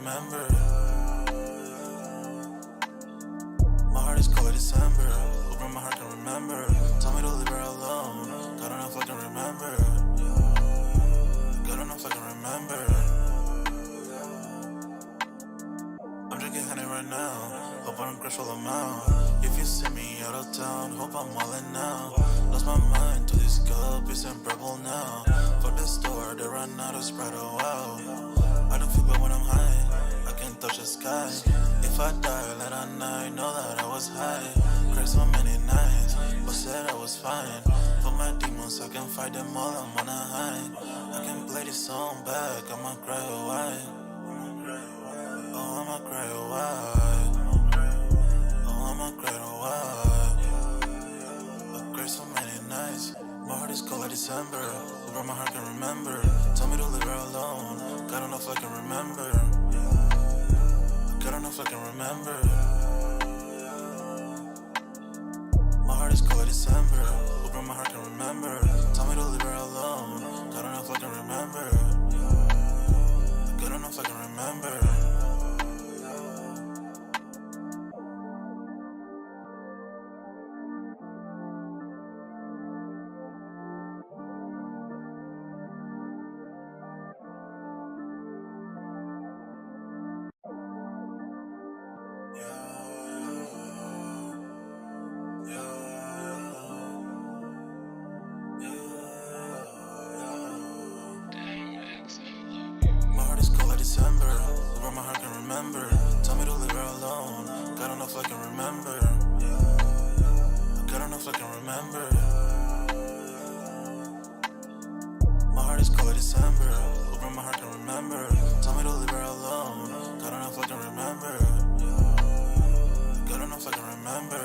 remember. My heart is cold like December. Open my heart can remember. Tell me to leave her alone. God don't know if I can remember. God don't know if I can remember. I'm drinking honey right now. Hope I don't crash all amount. If you see me out of town, hope I'm all in now. Lost my mind to this cup, it's unbearable now. For the store, they run out of Sprite, oh wow. I don't feel bad when I'm high, I can't touch the sky. If I die late at night, know that I was high. Cried so many nights, but said I was fine. For my demons, I can fight them all, I'm on a high. I can play this song back, I'ma cry a while. Oh, I'ma cry a while. Oh, I'ma cry a while. I cried so many nights. My heart is cold like December. Over my heart can remember. Tell me to leave her alone. God don't know if I can remember. God don't know if I can remember. My heart is cold like December. Over my heart can remember. Tell me to leave her alone. God don't know if I can remember. God don't know if I can remember. My heart is cold like December. Over my heart can remember. Tell me to leave her alone. God don't know if I can remember. God don't know if I can remember. My heart is cold like December. Over my heart can remember. Tell me to leave her alone. God don't know if I can remember. God don't know if I can remember.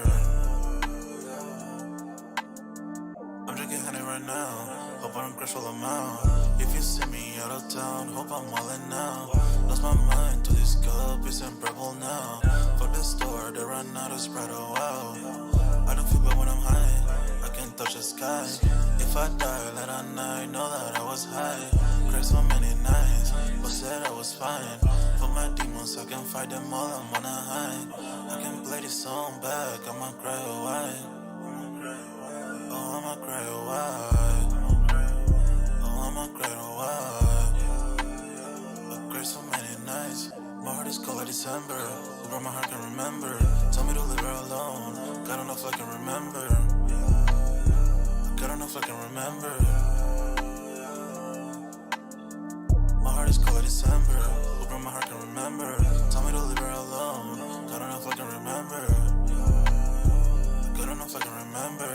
I'm drinking honey right now. Hope I don't crash all amount. If you see me out of town, hope I'm all in now. Lost my mind to this cup, it's unbearable now. For the store, they run out of Sprite, oh wow. I don't feel bad when I'm high, I can't touch the sky. If I die late at night, know that I was high. Cried so many nights, but said I was fine. For my demons, I can fight them all, I'm on a high. I can play this song back, I'ma cry a while. Oh, I'ma cry a while. Oh, I'ma cry a while. I cried so many nights. My heart is cold like December. Over my heart can remember. Tell me to leave her alone. God don't know if I can remember. God don't know if I can remember. My heart is cold like December. Over my heart can remember. Tell me to leave her alone. God don't know if I can remember. God don't know if I can remember.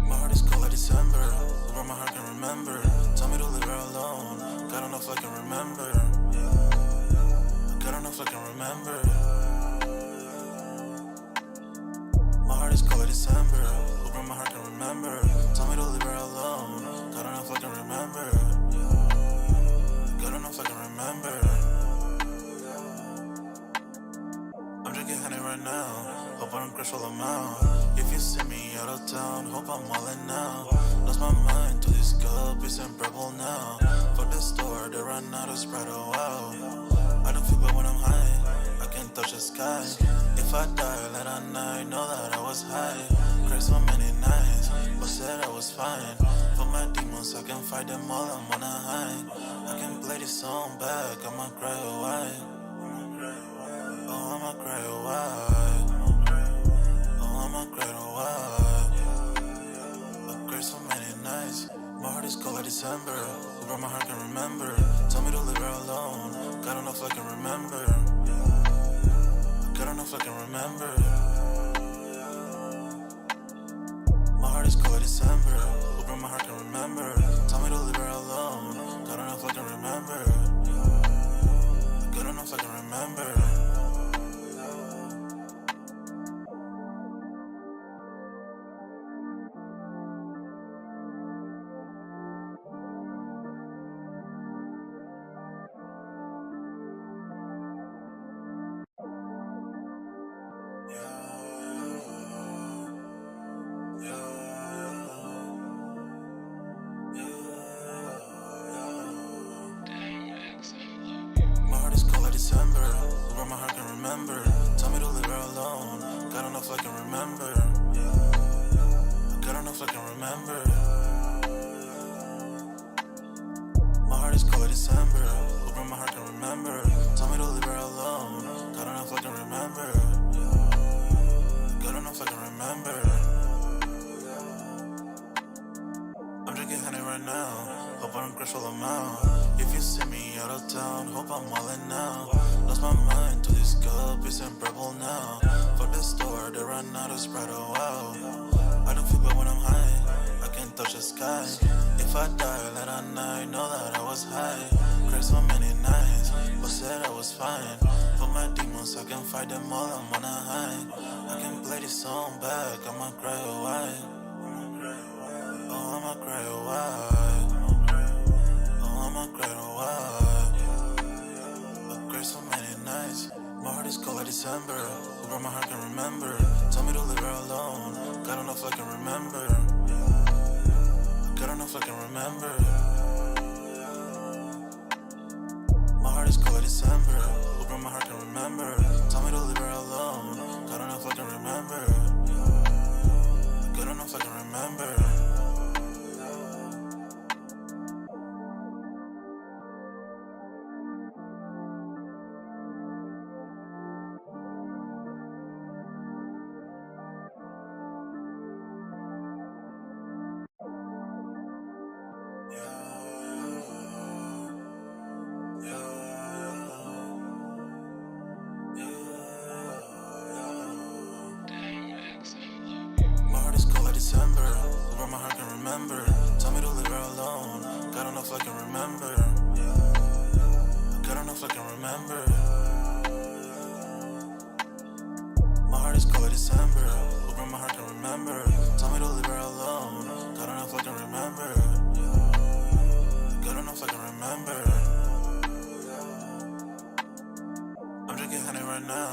My heart is cold like December. Over my heart can remember. Tell me to leave her alone. God don't know if I can remember. God don't know if I can remember. My heart is cold like December. Over my heart can remember. Tell me to leave her alone. God don't know if I can remember. God don't know if I can remember. I'm drinking honey right now. Hope I don't crash all amount. If you see me out of town, hope I'm all in now. Lost my mind to this cup, it's unbearable now. For the store, they run out of Sprite, oh wow. I don't feel bad when I'm high, I can't touch the sky. If I die late at night, know that I was high. Cried so many nights, but said I was fine. For my demons, I can fight them all, I'm on a high. I can play this song back, I'ma cry a while. Oh, I'ma cry a while. Oh, I'ma cry a while. I cried so many nights. My heart is cold like December. Over my heart can remember. Tell me to leave her alone. God don't know if I can remember. God don't know if I can remember. My heart is cold like December. Over my heart can remember. Tell me to leave her alone. God don't know if I can remember. God don't know if I can remember. My heart is cold like December, where my heart can remember. Tell me to leave her alone, God don't know if I can remember. God don't know if I can remember. My heart is cold like December, where my heart can remember. Tell me to leave her alone, God don't know if I can remember. God don't know if I can remember. I'm drinking honey right now, hope I don't crash all amount. If you see me out of town, hope I'm wildin' now. Lost my mind to this cup, it's in purple now. Fuck the store, they run out of Sprite, oh wow. I don't feel bad when I'm high, I can't touch the sky. If I die late at night, know that I was high. Cried so many nights, but said I was fine. For my demons, I can fight them all, I'm on a high. I can play this song back, I'ma cry a while. Oh, I'ma cry a while. Oh, I'ma cry a while. I cried so many nights. My heart is cold like December, where my heart can remember. Tell me to leave her alone, God don't know if I can remember. God don't know if I can remember. My heart is cold like December, where my heart can remember. Tell me to leave her alone, God don't know if I can remember. God don't know if I can remember. My heart is cold like December, where my heart can remember. Tell me to leave her alone, God don't know if I can remember. God don't know if I can remember. My heart is cold like December, where my heart can remember. Tell me to leave her alone, God don't know if I can remember. God don't know if I can remember. I'm drinking honey right now,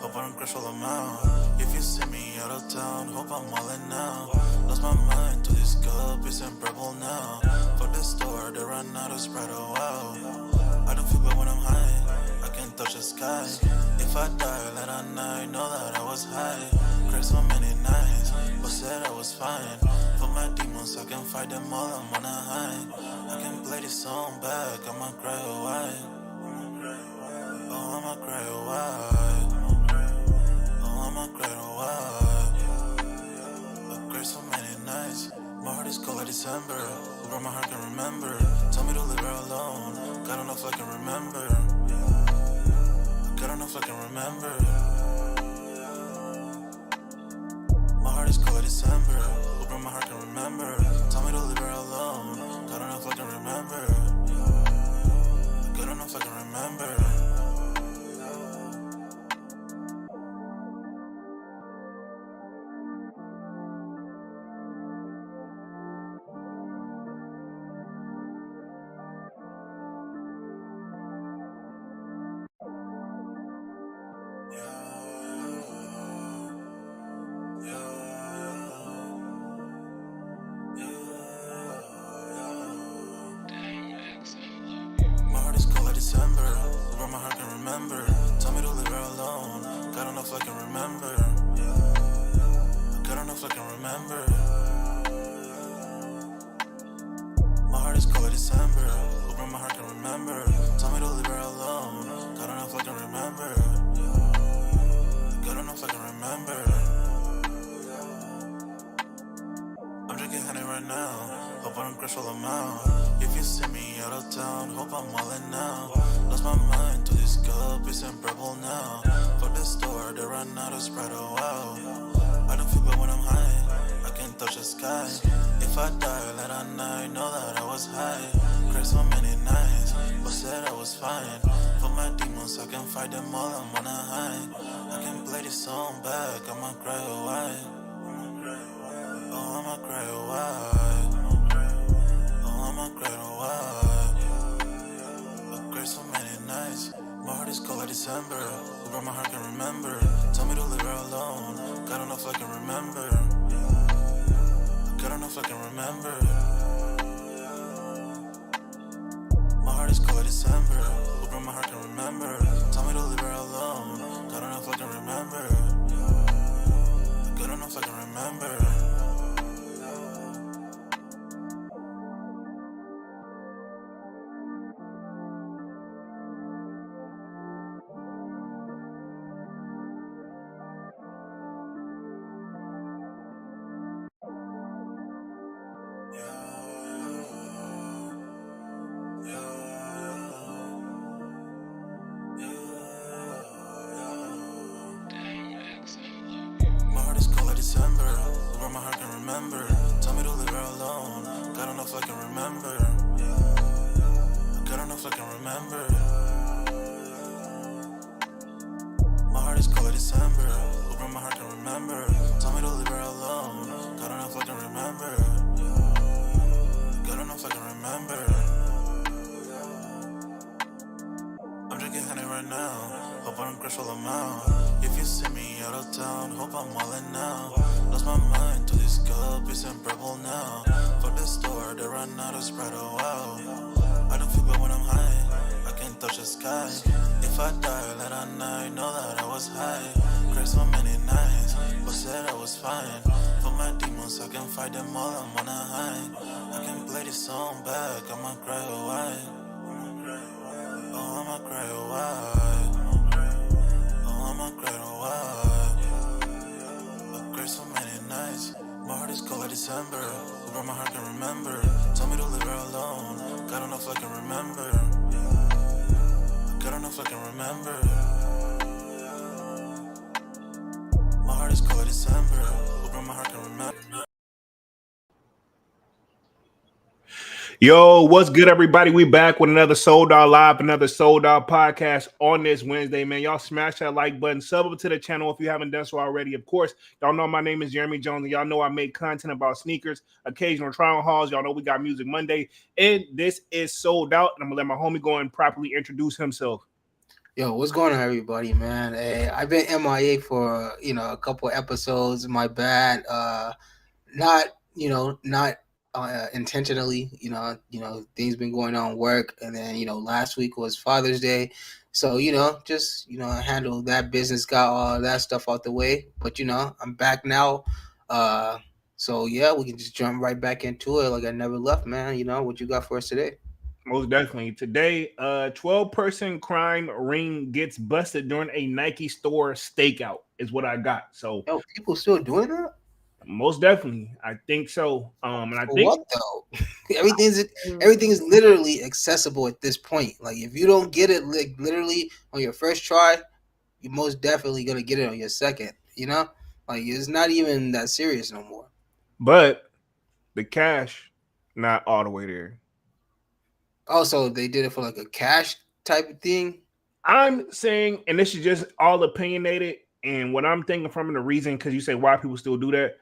hope I don't crash all amount. If you see me out of town, hope I'm wildin' now. Lost my mind to this cup, it's in purple now. Fuck the store, they run out of Sprite, oh wow. I don't feel bad when I'm high, I can't touch the sky. If I die late at night, know that I was high. Cried so many nights, but said I was fine. For my demons, I can fight them all, I'm on a high. I can play this song back, I'ma cry a while. Oh, I'ma cry a while. Oh, I'ma cry a while. I cried so many nights. My heart is cold like December, where my heart can remember. Tell me to leave her alone, God don't know if I can remember. God don't know if I can remember. My heart is cold like December, where my heart can remember. Tell me to leave her alone, God don't know if I can remember. God don't know if I can remember. My heart is cold like December, where my heart can remember. Tell me to leave her alone, God don't know if I can remember. God don't know if I can remember. My heart is cold like December, where my heart can remember. Tell me to leave her alone, God don't know if I can remember. God don't know if I can remember. I'm drinking honey right now, hope I don't crash all amount. If you see me out of town, hope I'm wildin' now. Lost my mind to this cup, it's in purple now. Fuck the store, they run out of Sprite, oh wow. I don't feel bad when I'm high, I can't touch the sky. If I die late at night, know that I was high. Cried so many nights, but said I was fine. For my demons, I can fight them all, I'm on a high. I can play this song back, I'ma cry a while. Oh, I'ma cry a while. Oh, I'ma cry a while. I cried so many nights. My heart is cold like December. Who broke my heart can remember. Tell me to leave her alone. God enough I can remember. God enough I can remember. My heart is cold like December. Who broke my heart can remember. Tell me to leave her alone. God enough I can remember. God enough I can remember. My heart is cold like December. Who broke my heart can remember. Tell me to leave her alone. God enough I can remember. God enough I can remember. My heart is cold like December. Who broke my heart can remember. Tell me to leave her alone. God enough I can remember. God enough I can remember. I'm drinking honey right now. Hope I don't crash all I'm out. If you see me out of town, hope I'm wildin' now. Lost my mind to this cup, it's unbearable now. Fuck the store, they run out of Sprite, oh wow. I don't feel bad when I'm high, I can't touch the sky. If I die, let I night, know that I was high. Cried so many nights, but said I was fine. For my demons, I can fight them all, I'm on a high. I can play this song back, I'ma cry, oh why? Oh, I'ma cry, oh why? Oh, I'ma cry, oh why? I cried so many nights. My heart is cold like December. Who broke my heart can remember. Tell me to leave her alone. God enough I can remember. God enough I can remember. My heart is cold like December. Who broke my heart can remember. Yo, what's good, everybody? We back with another Sold Out Live, another Sold Out podcast on this Wednesday, man. Y'all smash that like button, sub up to the channel if you haven't done so already. Of course, y'all know my name is Jeremy Jones, and y'all know I make content about sneakers, occasional trial hauls. Y'all know we got Music Monday, and this is Sold Out. And I'm gonna let my homie go and properly introduce himself. Yo, what's going on, everybody, man? Hey, I've been MIA for a couple episodes. My bad. Not not intentionally. Things been going on work, and then last week was Father's Day, so just I handled that business, got all that stuff out the way. But I'm back now. So yeah, we can just jump right back into it like I never left, man. What you got for us today? Most definitely. Today, 12-person crime ring gets busted during a Nike store stakeout is what I got. So Yo, people still doing that? most definitely, I think so. And I For think what though? Everything is literally accessible at this point. Like if you don't get it like literally on your first try, you're most definitely gonna get it on your second. Like it's not even that serious no more. but the cash not all the way there. Also, they did it for like a cash type of thing. I'm saying, and this is just all opinionated, and what I'm thinking from the reason because you say why people still do that.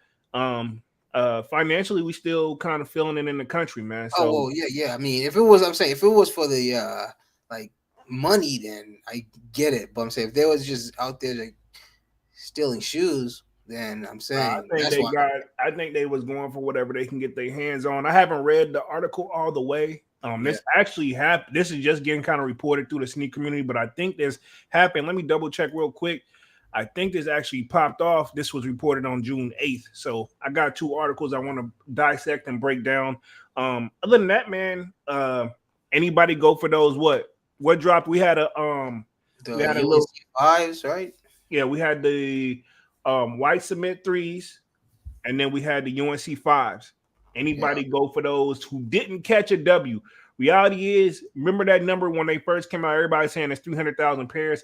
Financially, we still kind of feeling it in the country, man. Oh So well, yeah. I mean, if it was for the like money, then I get it. But I'm saying if they was just out there like stealing shoes, then I'm I saying think that's they why. got. I think they was going for whatever they can get their hands on. I haven't read the article all the way. Yeah. This actually happened. This is just getting kind of reported through the sneak community, but I think this happened. Let me double check real quick. I think this actually popped off. This was reported on June 8th. So I got two articles I want to dissect and break down. Other than that, man, anybody go for those? What dropped? We The had a little UNC fives, right? yeah, we had the white cement threes, and then we had the UNC fives. Yeah. Anybody go for those who didn't catch a W? Reality is, remember that number when they first came out, everybody saying it's 300,000 pairs.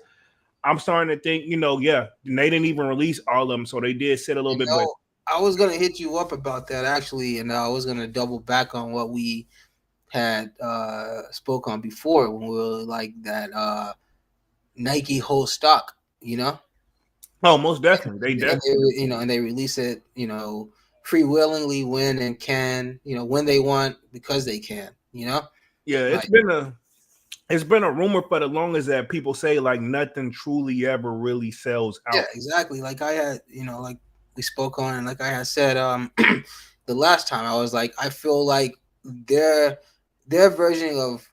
I'm starting to think, yeah, they didn't even release all of them, so they did sit a little You bit, but know, I was gonna hit you up about that actually, and I was gonna double back on what we had spoke on before when we were like that Nike whole stock, oh, most definitely, they and definitely, they release it, freewillingly when and can, when they want because they can, yeah, it's like been a it's been a rumor for the longest that people say like nothing truly ever really sells Yeah, out. exactly. Like I had, like we spoke on, and like I had said, the last time I was like, I feel like their their version of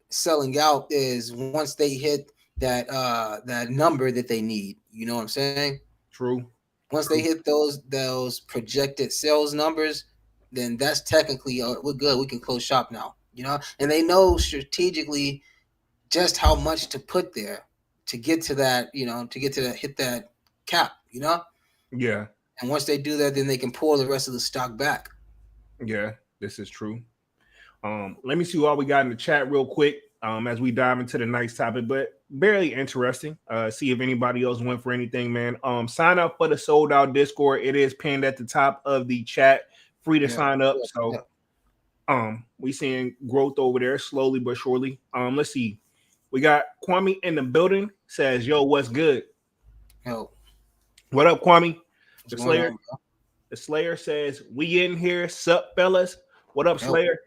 selling out is once they hit that number that they need. You know what I'm saying? True. Once they True. hit those projected sales numbers, then that's technically we're good. We can close shop now. And they know strategically just how much to put there to get to that. To get to that hit that cap. Yeah. And once they do that, then they can pull the rest of the stock back. Yeah. This is true. Let me see what we got in the chat real quick. As we dive into the next topic, but barely interesting. See if anybody else went for anything, man. Sign up for the sold out Discord. It is pinned at the top of the chat. Free to Yeah, sign up. yeah, So yeah. we seeing growth over there slowly but surely. Let's see. We got Kwame in the building. Says, "Yo, what's good? Yo, What up, Kwame? what's The going Slayer. on, bro? The Slayer says, we in here. Sup, fellas? What up, Yo, Slayer?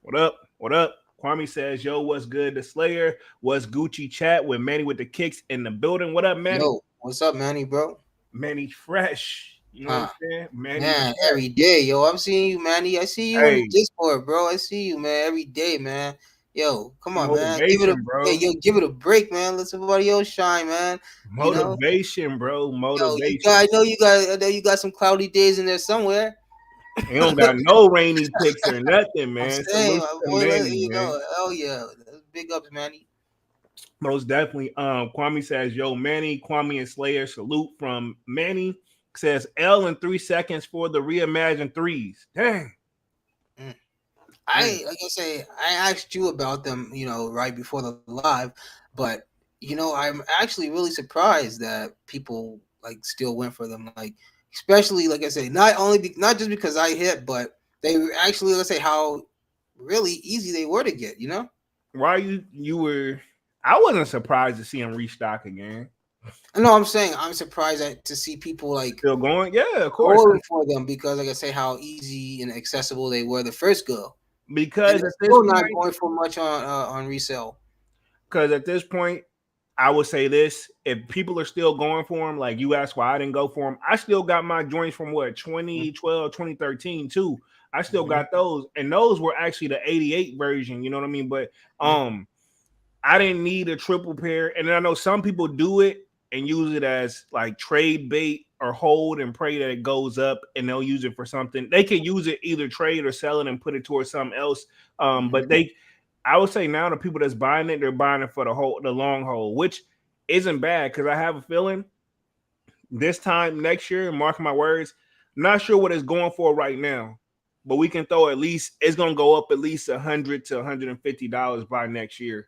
What up? What up? Kwame says, yo, what's good? The Slayer was Gucci chat with Manny with the kicks in the building. What up, Manny? what's up, Manny, bro? Manny fresh. You know what I'm Huh? saying? Manny Man, fresh. every day, yo. I'm seeing you, Manny. I see you in the Hey, Discord, bro. I see you, man, every day, man. Yo, come on, man. motivation, Give it a break, man. Let somebody else shine, man. You know, Motivation, bro. yo, Motivation. I know you got some cloudy days in there somewhere. You don't got no rainy pics or nothing, I'm man. saying, Salute my to boy, Manny, man. oh yeah, big ups, Manny. Most definitely. Kwame says, yo, Manny, Kwame and Slayer, salute from Manny. Says L in 3 seconds for the reimagined threes. Dang. Mm. Dang. Like I say, I asked you about them, right before the live, but I'm actually really surprised that people like still went for them. Like, especially like I say, not just because I hit, but they were actually, let's say, how really easy they were to get. Why you were I wasn't surprised to see him restock again. I know I'm saying I'm surprised to see people like Still going? Yeah, of course. going for them because, like I say, how easy and accessible they were the first go, and Because they're at this still not point, going for much on resale. because at this point, I would say this: if people are still going for him, like you asked why I didn't go for him, I still got my joints from what 2012, 2013 too. I still Mm-hmm. got those, and those were actually the 88 version. You know what I mean? But I didn't need a triple pair, and I know some people do it and use it as like trade bait or hold and pray that it goes up, and they'll use it for something. They can use it either trade or sell it and put it towards something else. But Mm-hmm. I would say now the people that's buying it, they're buying it for the long haul, which isn't bad because I have a feeling this time next year, mark my words, not sure what it's going for right now, but we can throw at least it's gonna go up at least $100 to $150 by next year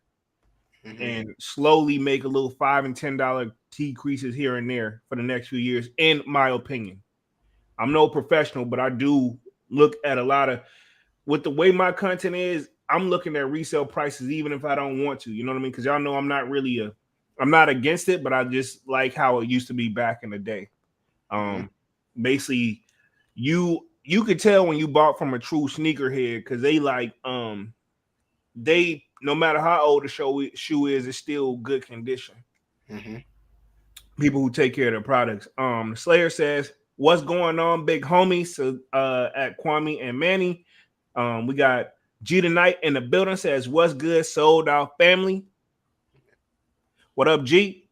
Mm-hmm. and slowly make a little $5 and $10 decreases here and there for the next few years, in my opinion. I'm no professional, but I do look at a lot of with the way my content is, I'm looking at resale prices even if I don't want to. You know what I mean? Because y'all know I'm not against it, but I just like how it used to be back in the day. Mm-hmm. Um, basically, you could tell when you bought from a true sneakerhead because they no matter how old the shoe is, it's still good condition. Mm-hmm. People who take care of their products. Slayer says, "What's going on, big homies?" So at Kwame and Manny, we got G tonight in the building. Says, "What's good, sold out family? What up, G?"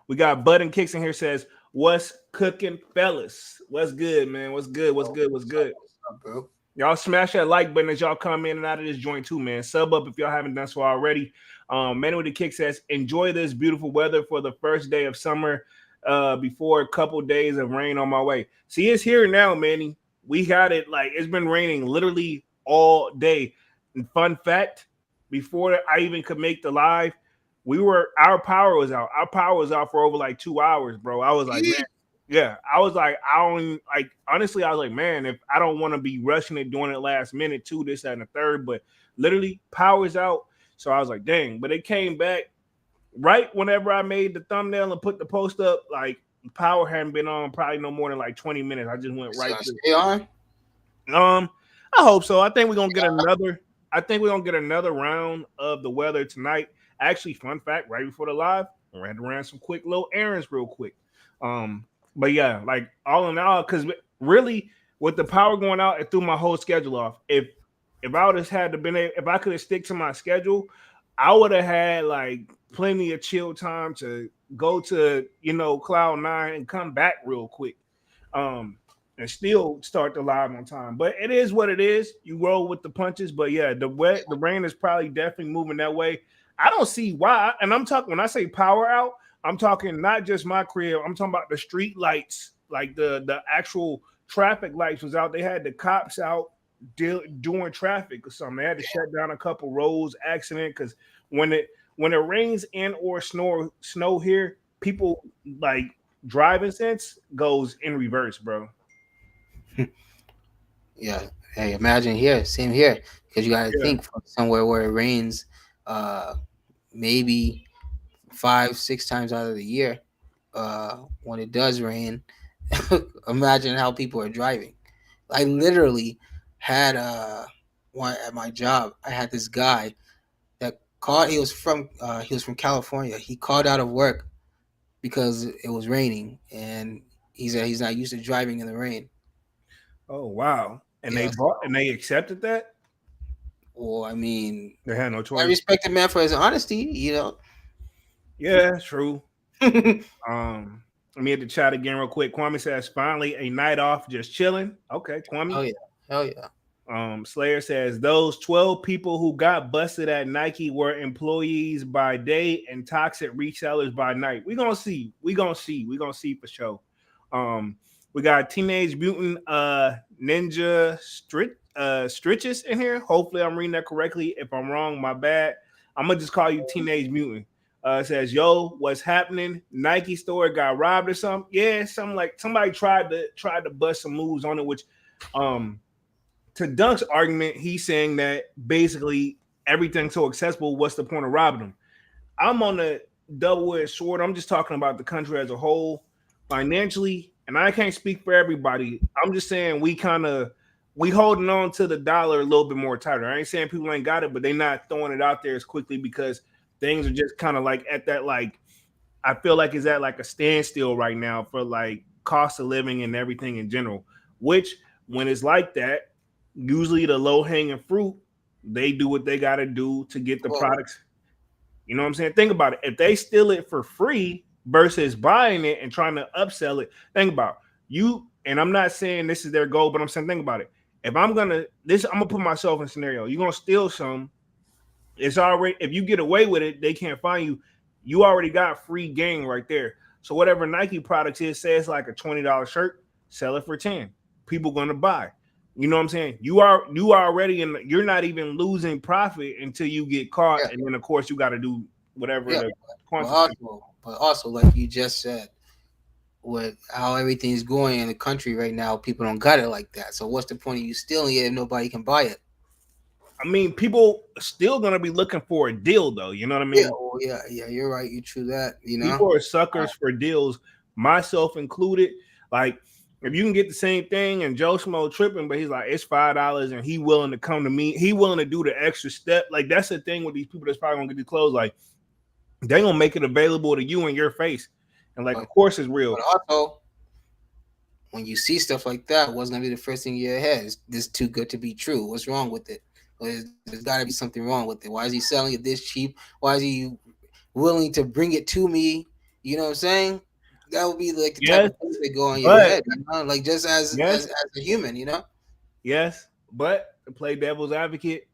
We got Bud and Kicks in here. Says, "What's cooking, fellas? What's good, man? What's good? What's good? What's good?" What's up, bro? Y'all smash that like button as y'all come in and out of this joint too, man. Sub up if y'all haven't done so already. Man with the Kick says, enjoy this beautiful weather for the first day of summer before a couple days of rain on my way. See, it's here now, Manny. We got it. Like, it's been raining literally all day. And fun fact, before I even could make the live, our power was out. Our power was out for over like 2 hours, bro. I was like, man, yeah, I was like, I don't like honestly, I was like, man, if I don't want to be rushing it doing it last minute, too, this, that, and the third, but literally power's out. So I was like, dang, but it came back right whenever I made the thumbnail and put the post up, like power hadn't been on probably no more than like 20 minutes. I just went It's right gonna through. stay on. I hope so. I think we're gonna get another. I think we're gonna get another round of the weather tonight. Actually, fun fact, right before the live, we had to run some quick little errands real quick. Um, but yeah, like all in all, because really with the power going out, it threw my whole schedule off. If I would have had to been if I could have stick to my schedule, I would have had like plenty of chill time to go to Cloud9 and come back real quick. Um, and still start the live on time. But it is what it is. You roll with the punches. But yeah, the rain is probably definitely moving that way. I don't see why. And I'm talking when I say power out, I'm talking not just my crib. I'm talking about the street lights, like the actual traffic lights was out. They had the cops out doing traffic or something. They had to shut down a couple roads accident because when it rains and or snow here, people like driving sense goes in reverse, bro. Yeah. Hey, imagine here, same here, because you got to Yeah. think from somewhere where it rains, uh, maybe 5, 6 times out of the year. When it does rain, imagine how people are driving. I literally had one at my job. I had this guy that called. He was from California. He called out of work because it was raining, and he said he's not used to driving in the rain. Oh wow. And they Yeah. bought and they accepted that. Well, I mean, They had no I choice. respect the man for his honesty. Yeah, true. Oh Let me hit the chat again real quick. Kwame says finally a night off, just chilling. Okay, Kwame. yeah, hell yeah. Slayer says those 12 people who got busted at Nike were employees by day and toxic resellers by night. We're gonna see. We're gonna see for sure. Um, we got Teenage Mutant Ninja Stritches in here. Hopefully I'm reading that correctly. If I'm wrong, my bad. I'm gonna just call you Teenage Mutant. Says, yo, what's happening? Nike store got robbed or something. Yeah, something like somebody tried to bust some moves on it, which to Dunk's argument, he's saying that basically everything's so accessible. What's the point of robbing them? I'm on the double-edged sword. I'm just talking about the country as a whole, financially, and I can't speak for everybody. I'm just saying we holding on to the dollar a little bit more tighter. I ain't saying people ain't got it, but they not throwing it out there as quickly because things are just kind of like at that like I feel like it's at like a standstill right now for like cost of living and everything in general. Which when it's like that, usually the low hanging fruit, they do what they got to do to get the Well, products. You know what I'm saying? Think about it. If they steal it for free versus buying it and trying to upsell it, think about you. And I'm not saying this is their goal, but I'm saying think about it. If I'm gonna put myself in a scenario. You're gonna steal some. It's already if you get away with it, they can't find you. You already got free game right there. So whatever Nike products is, say it's like a $20 shirt, sell it for 10. People gonna buy. You know what I'm saying? You are already in. You're not even losing profit until you get caught, yeah, and then of course you got to do whatever yeah. the But consequence. also, like you just said, with how everything's going in the country right now, people don't got it like that. So what's the point of you stealing it if nobody can buy it? I mean, people still gonna be looking for a deal, though. You know what I Yeah, mean? well, yeah. You're right. You true that. People are suckers for deals, myself included. Like, if you can get the same thing and Joe Schmo tripping, but he's like, it's $5 and he willing to come to me, he willing to do the extra step. Like, that's the thing with these people that's probably gonna get these clothes. Like, they gonna make it available to you in your face. And like, But, of course it's real. but also, when you see stuff like that, what's gonna be the first thing in your head? Is this too good to be true? What's wrong with it? There's got to be something wrong with it. Why is he selling it this cheap? Why is he willing to bring it to me? You know what I'm saying? That would be like the type Yes, of things that go on your but head, like just as, yes, as a human, yes, but to play devil's advocate,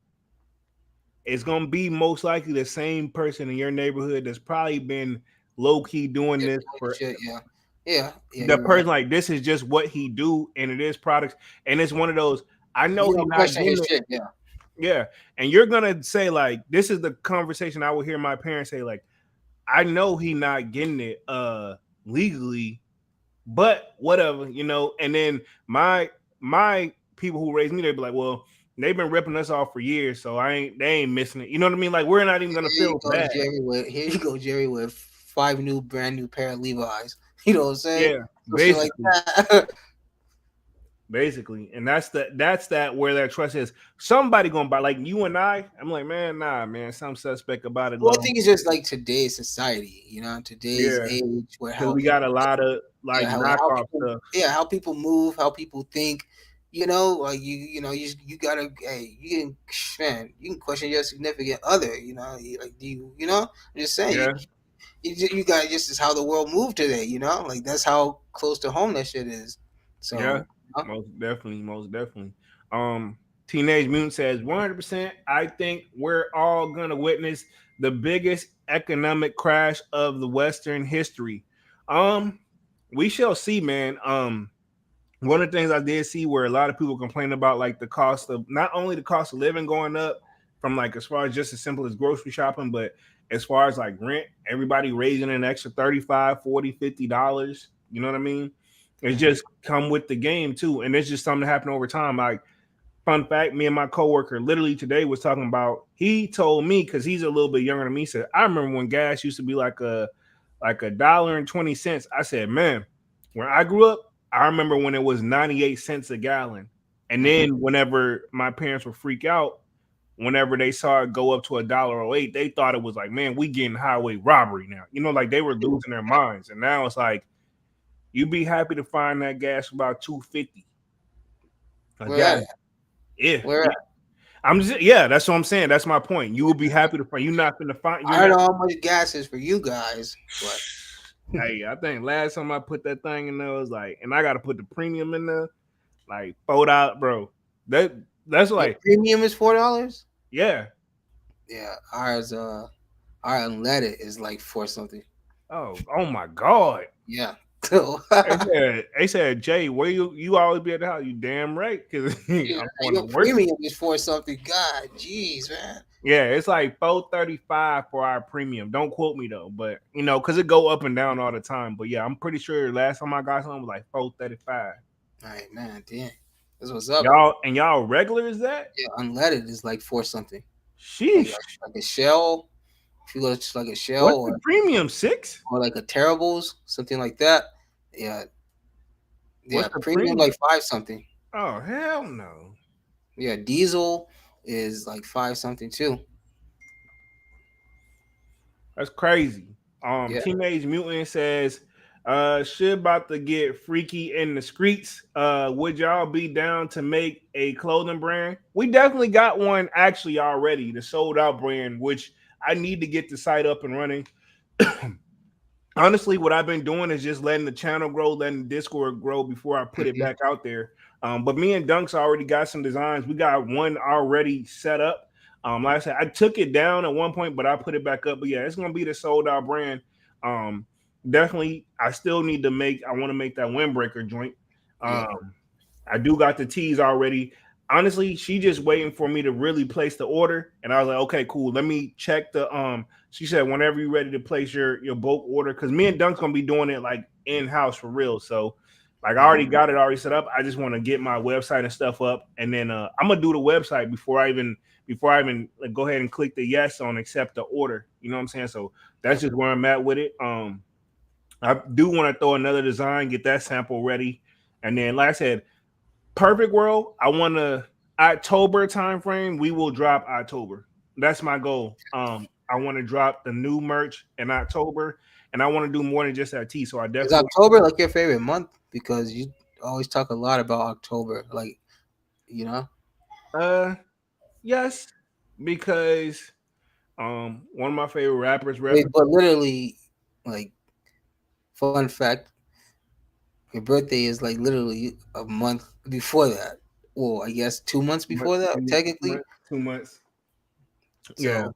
it's gonna be most likely the same person in your neighborhood that's probably been low key doing Yeah, this for shit, yeah. the You're right. person. Like this is just what he do, and it is products, and it's one of those. I know You he don't not question his getting it. shit, yeah. Yeah, and you're gonna say like this is the conversation I would hear my parents say like I know he not getting it legally, but whatever, and then my people who raised me, they'd be like, well, they've been ripping us off for years, so they ain't missing it. You know what I mean? Like we're not even gonna feel bad. Jerry with 5 brand new pair of Levi's. You know what I'm saying? Yeah, So shit like basically. that. basically, and that's where that trust is. Somebody gonna buy, like you and I. I'm like, man, nah, man, some suspect about it Well, I though. think it's just like today's society, you know, today's Yeah, age, where because how we got a people, lot of like yeah, how knockoff people, stuff. yeah, how people move, how people think. You know, like you gotta, hey, man, you can question your significant other. You know, like you know, I'm just saying, Yeah, you got just is how the world moved today. You know, like that's how close to home that shit is. yeah, So, you know, most definitely, most definitely. Um, Teenage Mutant says 100%. I think we're all gonna witness the biggest economic crash of the Western history. Um, we shall see, man. One of the things I did see where a lot of people complain about, like the cost of not only the cost of living going up from like as far as just as simple as grocery shopping, but as far as like rent, everybody raising an extra 35, 40, $50. You know what I mean? It's just come with the game too. And it's just something that happened over time. Like, fun fact, me and my coworker literally today was talking about, he told me, because he's a little bit younger than me, said, I remember when gas used to be like $1.20. I said, man, when I grew up, I remember when it was 98 cents a gallon. And mhm. then whenever my parents would freak out, whenever they saw it go up to $1.08, they thought it was like, man, we getting highway robbery now. You know, like they were losing their minds. And now it's like, you'd be happy to find that gas for about 250 a Where at? gallon. Yeah. Where at? I'm just, yeah, that's what I'm saying. That's my point. You will be happy to find, you're not gonna find, you're I don't not. know how much gas is for you guys, but Hey, I think last time I put that thing in there was like, and I got to put the premium in there, like $4, bro. That that's your like, premium is $4. yeah. Yeah, our unleaded is like four something. Oh my God. Yeah. So They said, Jay, where you always be at the house? You damn right, because yeah, I'm going to your work. premium is four something. God, jeez, man. Yeah, it's like 435 for our premium. Don't quote me though, but because it go up and down all the time. But yeah, I'm pretty sure last time I got something was like 435. All right, man. Damn, that's what's up. Y'all regular is that? Yeah, unleaded is like four something. Like Sheesh. like a shell. If you go to like a shell What's the premium? 6? or like a terribles, something like that. Yeah, What's yeah. the Premium premium? like five something. Oh hell no. Yeah, diesel is like five something too. That's crazy. Yeah. Teenage Mutant says, shit about to get freaky in the streets. Would y'all be down to make a clothing brand? We definitely got one actually already, the sold out brand, which I need to get the site up and running. Honestly, what I've been doing is just letting the channel grow, letting the Discord grow before I put it Mhm. back out there. But me and Dunks already got some designs. We got one already set up. Like I said, I took it down at one point, but I put it back up. But yeah, it's gonna be the sold out brand. Um, Definitely, I still need to make. I want to make that windbreaker joint. Yeah. I do got the tees already. Honestly, she just waiting for me to really place the order, and I was like, okay, cool. Let me check the. She said whenever you're ready to place your bulk order, because me and Dunk's gonna be doing it like in house for real. So, like, I already got it already set up. I just want to get my website and stuff up, and then I'm gonna do the website before I even like, go ahead and click the yes on accept the order. You know what I'm saying? So that's just where I'm at with it. I do want to throw another design, get that sample ready, and then like I said, perfect world. I want to October time frame. We will drop October. That's my goal. I want to drop the new merch in October, and I want to do more than just that tea. So I Is definitely, October like your favorite month? Because you always talk a lot about October. Like, you know, yes, because one of my favorite rappers, wait, but literally, like, fun fact, your birthday is like literally a month before that. Well, I guess 2 months before that, technically. 2 months. Yeah, So,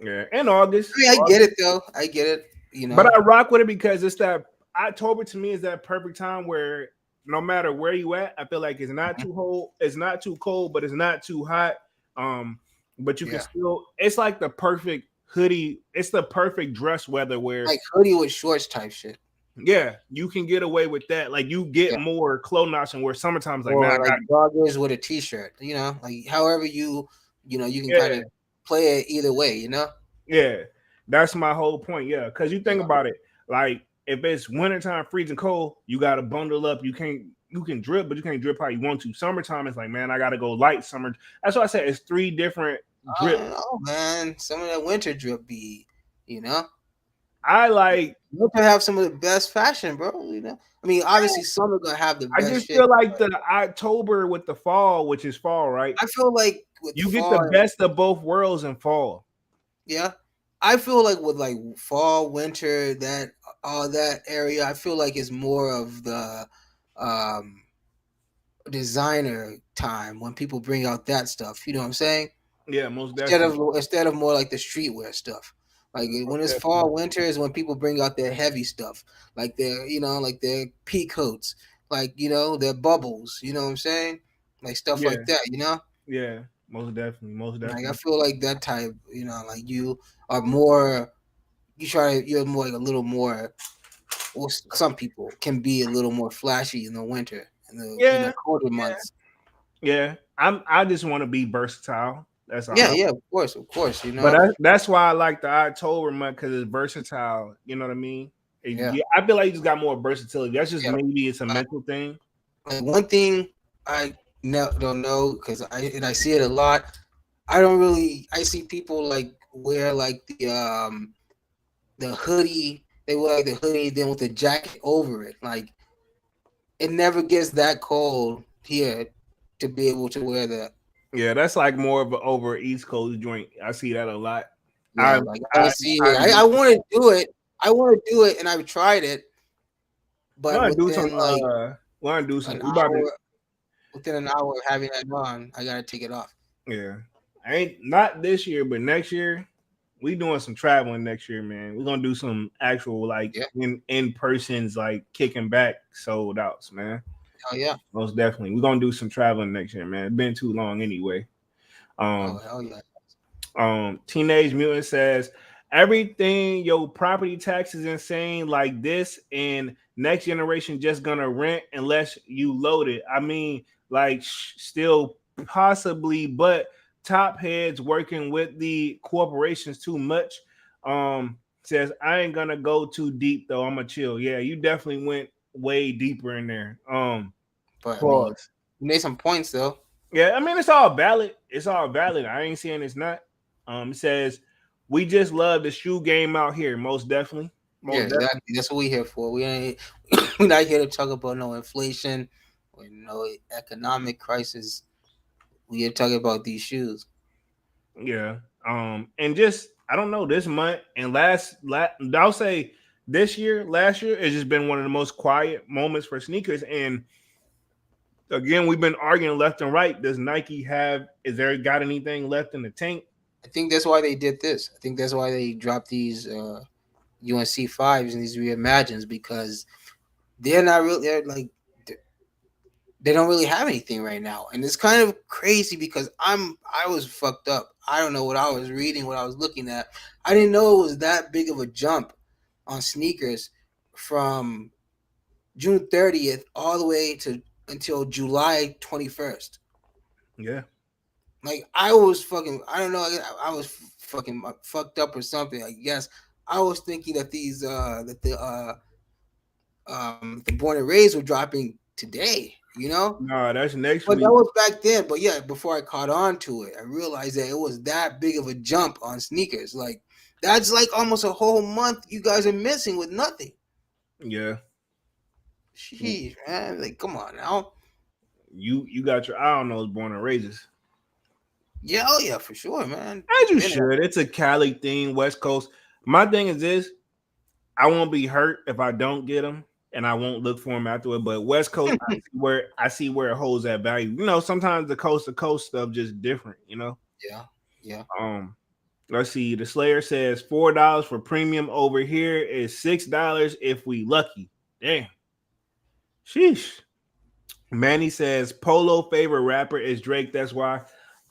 yeah, in August. I mean, I get it though. I get it. You But know, I rock with it because it's that October to me is that perfect time where no matter where you at, I feel like it's not too cold, it's not too cold, but it's not too hot. But you can yeah, still, it's like the perfect hoodie, it's the perfect dress weather where like hoodie with shorts type shit. yeah, you can get away with that. Like you get Yeah, more clothes option where summertime's like, man, I or like got joggers with a t-shirt. You know, like however you can kind yeah, of play it either way. You know. yeah. That's my whole point. Yeah, because you think Yeah. about it, like if it's wintertime, freezing cold, you gotta bundle up. You can drip, but you can't drip how you want to. Summertime, it's like, man, I gotta go light summer. That's why I said it's three different I drip. don't know, man. Some of that winter drip be, you know, I like. winter have some of the best fashion, bro. You know, I mean, obviously summer gonna have the I best just shit. feel like the October with the fall, which is fall, right? I feel like with You get the fall, best of both worlds in fall. yeah. I feel like with like fall, winter, that all that area, I feel like it's more of the um designer time when people bring out that stuff. You know what I'm saying? Yeah, most definitely. Instead of more like the streetwear stuff. Like when Most it's definitely. fall, winter is when people bring out their heavy stuff, like their like their pea coats, like their bubbles. You know what I'm saying? Like stuff Yeah, like that. You know, yeah, most definitely, most like I definitely. feel like that type. Like you are more. You're more like a little more. Well, some people can be a little more flashy in the winter, in the Yeah, colder yeah, months. yeah. I just want to be versatile. That's all. Yeah, yeah, of course, of course. But that's why I like the October month because it's versatile. You know what I mean? Yeah, Yeah, I feel like you just got more versatility. That's just yeah. maybe it's a mental thing. Like one thing I don't know because I see it a lot. I don't really. I see people like wear like the hoodie. They wear like the hoodie then with the jacket over it. Like it never gets that cold here to be able to wear that. Yeah, that's like more of an over East Coast joint. I see that a lot. I Yeah, like I I don't see I it. agree. I want to do it. I want to do it, and I've tried it, We but want to do some. We want to do some. an We about to. hour, within an hour of having that on, I gotta take it off. Yeah, I ain't not this year, but next year we doing some traveling next year, man. We're gonna do some actual like Yeah. in persons like kicking back sold outs, man. Oh yeah. Most definitely, we're gonna do some traveling next year, man. It's been too long anyway. Oh Um, hell yeah. Teenage Mutant says everything your property tax is insane like this, and next generation just gonna rent unless you load it. I mean, like still possibly, but top heads working with the corporations too much. Says I ain't gonna go too deep though. I'm gonna chill. Yeah, you definitely went way deeper in there. But I mean, Pause. you made some points though. Yeah, I mean it's all valid. It's all valid. I ain't saying it's not. It says we just love the shoe game out here. Most definitely. Yeah, Most definitely. exactly. That's what we here for. We ain't we're not here to talk about no inflation or no economic crisis. We here to talk about these shoes. Yeah. And just I don't know this month and I'll say this year, last year, it's just been one of the most quiet moments for sneakers. And again, we've been arguing left and right. Does Nike have? Is there got anything left in the tank? I think that's why they did this. I think that's why they dropped these UNC fives and these reimagines because they're not really. They're like they don't really have anything right now, and it's kind of crazy because I was fucked up. I don't know what I was reading, what I was looking at. I didn't know it was that big of a jump on sneakers from June 30th all the way to until July 21st. Yeah. Like I was fucking, I don't know, I was fucking fucked up or something. I guess I was thinking that the Born and Raised were dropping today. No, that's next But week. that was back then. But yeah, before I caught on to it, I realized that it was that big of a jump on sneakers. Like that's like almost a whole month you guys are missing with nothing. Yeah. Sheesh, man. Like, come on now. You got your eye on those born and raises. Yeah, oh yeah, for sure, man. As you Been there. should. It's a Cali thing, West Coast. My thing is this: I won't be hurt if I don't get them, and I won't look for them afterward. But West Coast, I see where it holds that value. Sometimes the coast to coast stuff just different. Yeah, yeah. Um, let's see. The Slayer says $4 for premium over here is $6 if we lucky. Damn. Sheesh. Manny says Polo favorite rapper is Drake. That's why.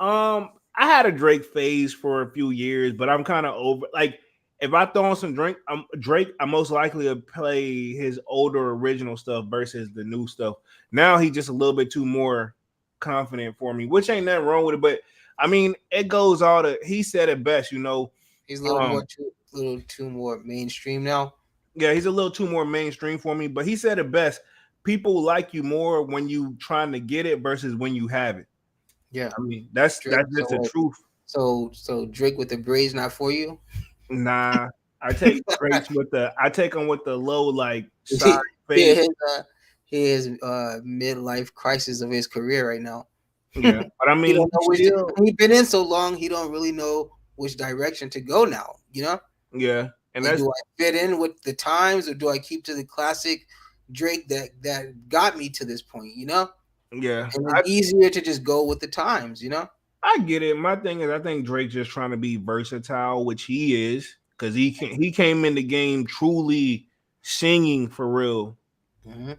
I had a Drake phase for a few years, but I'm kind of over. Like, if I throw on some Drake, I'm most likely to play his older original stuff versus the new stuff. Now he's just a little bit too more confident for me, which ain't nothing wrong with it. But I mean, it goes all the. He said it best, He's a Um, little too more mainstream now. Yeah, he's a little too more mainstream for me. But he said it best: people like you more when you trying to get it versus when you have it. Yeah, I mean, that's Drake. just the truth. So Drake with the braids not for you. Nah, I take Drake's with the I take him with the low like side He fade. his his midlife crisis of his career right now. Yeah, but I He mean, don't he know which. still He been in so long. He don't really know which direction to go now. You know, yeah, and like that's do I fit in with the times or do I keep to the classic Drake that got me to this point? You know, yeah. and it's easier to just go with the times. You know. I get it. My thing is, I think Drake's just trying to be versatile, which he is, because he came in the game truly singing for real, Hmm.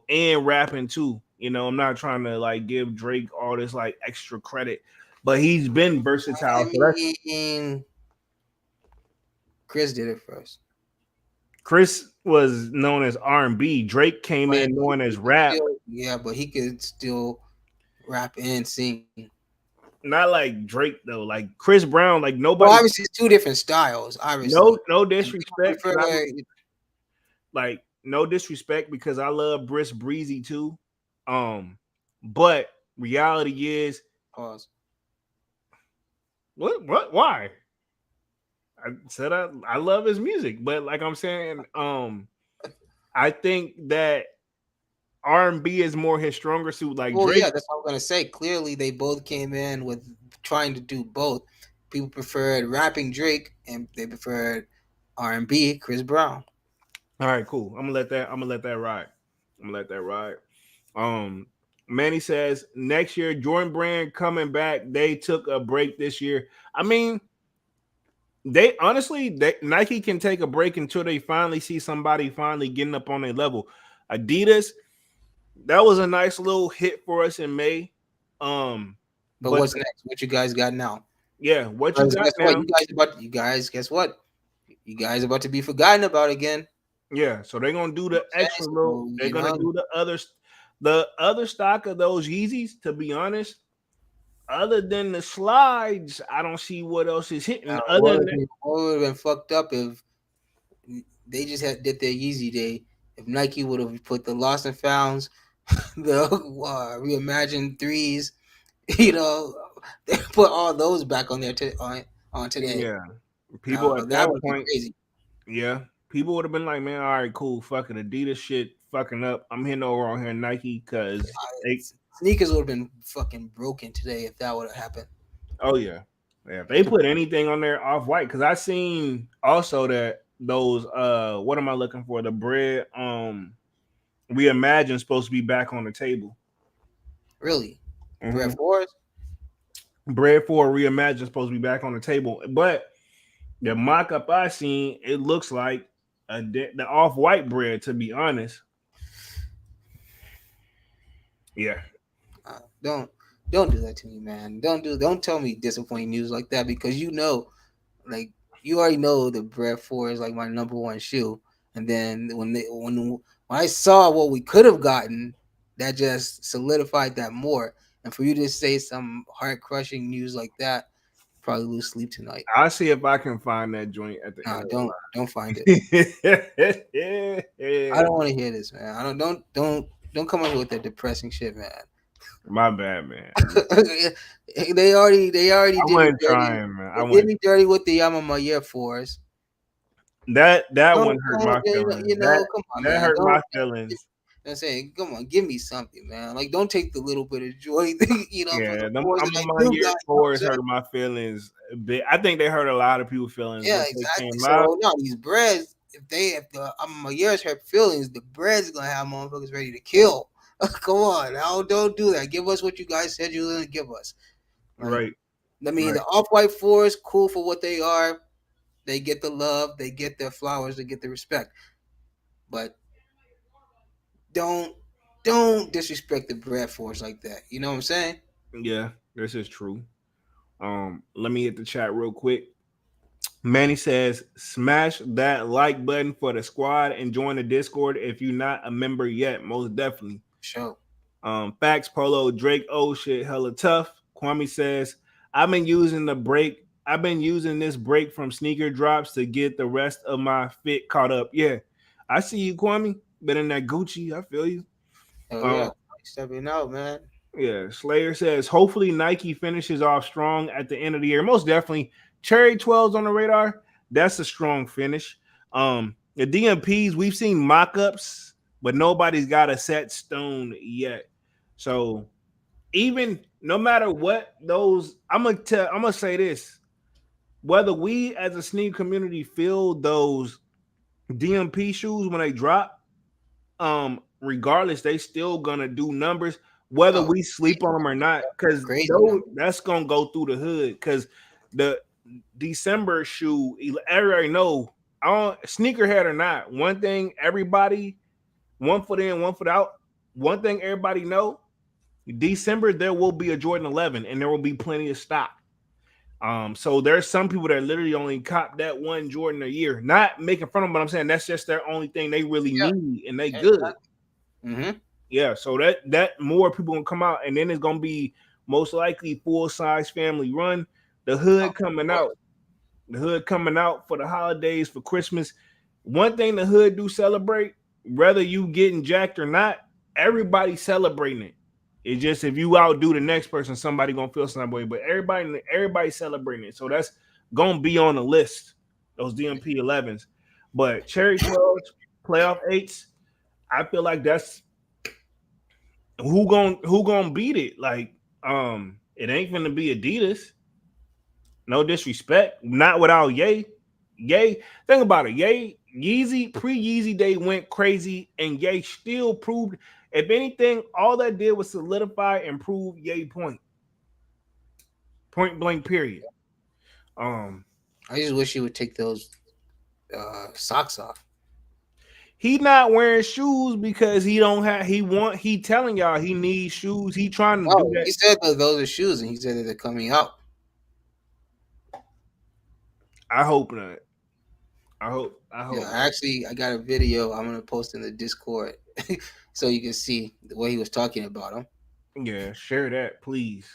and rapping too. I'm not trying to like give Drake all this like extra credit, but he's been I versatile. So that's mean, Chris did it first. Chris was known as R&B. Drake came But in known he as could rap, still, yeah, but he could still rap and sing. not like Drake though. Like Chris Brown, like Well, nobody. obviously, it's two different styles, No, obviously, no and people disrespect, prefer. because no disrespect because I love Briss Breezy too. But reality is Pause. what why? I said I love his music, but like I'm saying, I think that R&B is more his stronger suit. Like Well, yeah, Drake, that's what I'm gonna say. Clearly, they both came in with trying to do both. People preferred rapping Drake, and they preferred R&B Chris Brown. all right, cool. I'm gonna let that ride. I'm gonna let that ride. Um Manny says next year, Jordan Brand coming back. They took a break this year. I mean, they honestly, Nike can take a break until they finally see somebody finally getting up on their level. Adidas, that was a nice little hit for us in May. But But what's next? What you guys got now? yeah, what you Because got guess what? now? You guys guess what? You guys about to be forgotten about again. Yeah, so they're gonna do You know the what I'm extra saying? little. So, They're gonna do the other stock of those Yeezys. To be honest, other than the slides, I don't see what else is hitting. Other than that, what would have been fucked up if they just had did their Yeezy day? If Nike would have put the lost and founds, the reimagined threes, you know, they put all those back on on today. yeah, people Now at that that would be point. crazy. Yeah, people would have been like, "Man, all right, cool, fucking Adidas shit, fucking up. I'm hitting over on here Nike because they." Sneakers would have been fucking broken today if that would have happened. Oh yeah, yeah. If they put anything on there off white, because I seen also that those what am I looking for? The bread Reimagine supposed to be back on the table. Really, Brett Mm-hmm. Forrest. Bread for Reimagine supposed to be back on the table, but the mock up I seen, it looks like the off white bread. To be honest, yeah. Don't do that to me, man. Don't tell me disappointing news like that because like you already know the Brett Four is like my number one shoe. And then when I saw what we could have gotten, that just solidified that more. And for you to say some heart crushing news like that, probably lose sleep tonight. I'll see if I can find that joint at the end Nah, of don't find it. the I line. don't want to hear this, man. I don't come on here with that depressing shit, man. My bad, man. They already I did me wasn't dirty. trying, man. I They did wasn't. me dirty with the Yamama Year Force. That Don't, one hurt don't my feelings. come on, That man. hurt Don't. my feelings. I'm saying, come on, give me something, man. Like, don't take the little bit of joy, from the Yeah, them force I'm that I on my do year got. You know what I'm fours saying? hurt my feelings a bit. I think they hurt a lot of people's feelings Yeah, once they exactly. came out. So no, these breads, if the I'm a year's hurt feelings, the bread's gonna have motherfuckers ready to kill. Come on, now don't do that. Give us what you guys said you were gonna give us. Like, Right, I mean, right. the off-white fours, cool for what they are. They get the love, they get their flowers, they get the respect. But don't don't disrespect the bread force like that. You know what I'm saying? Yeah, this is true. Let me hit the chat real quick. Manny says, smash that like button for the squad and join the Discord if you're not a member yet. Most definitely. Sure. Facts Polo Drake. Oh shit, hella tough. Kwame says, I've been using this break from sneaker drops to get the rest of my fit caught up. Yeah. I see you, Kwame. Been in that Gucci. I feel you. Hell Um, yeah, stepping out, man. yeah. Slayer says hopefully Nike finishes off strong at the end of the year. Most definitely. Cherry 12s on the radar. That's a strong finish. The DMPs we've seen mock-ups, but nobody's got a set stone yet. So even no matter what those, I'm gonna say this: whether we as a sneaker community feel those DMP shoes when they drop, regardless, they still gonna do numbers whether Oh, we sleep on them or not, because crazy number. that's gonna go through the hood. Because the December shoe, everybody know, I don't sneakerhead or not. One thing everybody, one foot in, one foot out. One thing everybody know: December there will be a Jordan 11, and there will be plenty of stock. So there's some people that literally only cop that one Jordan a year. Not making fun of them, but I'm saying that's just their only thing they really need, and they good. Mm-hmm. Yeah, so that more people gonna come out, and then it's gonna be most likely full size family run. The Oh, hood of coming course. out, the hood coming out for the holidays, for Christmas. One thing the hood do celebrate, whether you getting jacked or not, everybody celebrating it. It's just if you outdo the next person, somebody gonna feel some way. But everybody celebrating it, so that's gonna be on the list. Those DMP 11s, but Cherry 12s, playoff eights. I feel like that's who gonna beat it? Like, it ain't gonna be Adidas. No disrespect, not without Ye. Ye, think about it. Ye, Yeezy, pre-Yeezy day went crazy, and Ye still proved. If anything, all that did was solidify and prove Ye point blank. Period. Um, I just wish he would take those socks off. he not wearing shoes because he don't have. He telling y'all he needs shoes. He trying to do No, that. he said that those are shoes, and he said that they're coming out. I hope not. I hope. I Yeah, hope not. actually, I got a video I'm gonna post in the Discord, so you can see the way he was talking about them. Yeah, share that, please.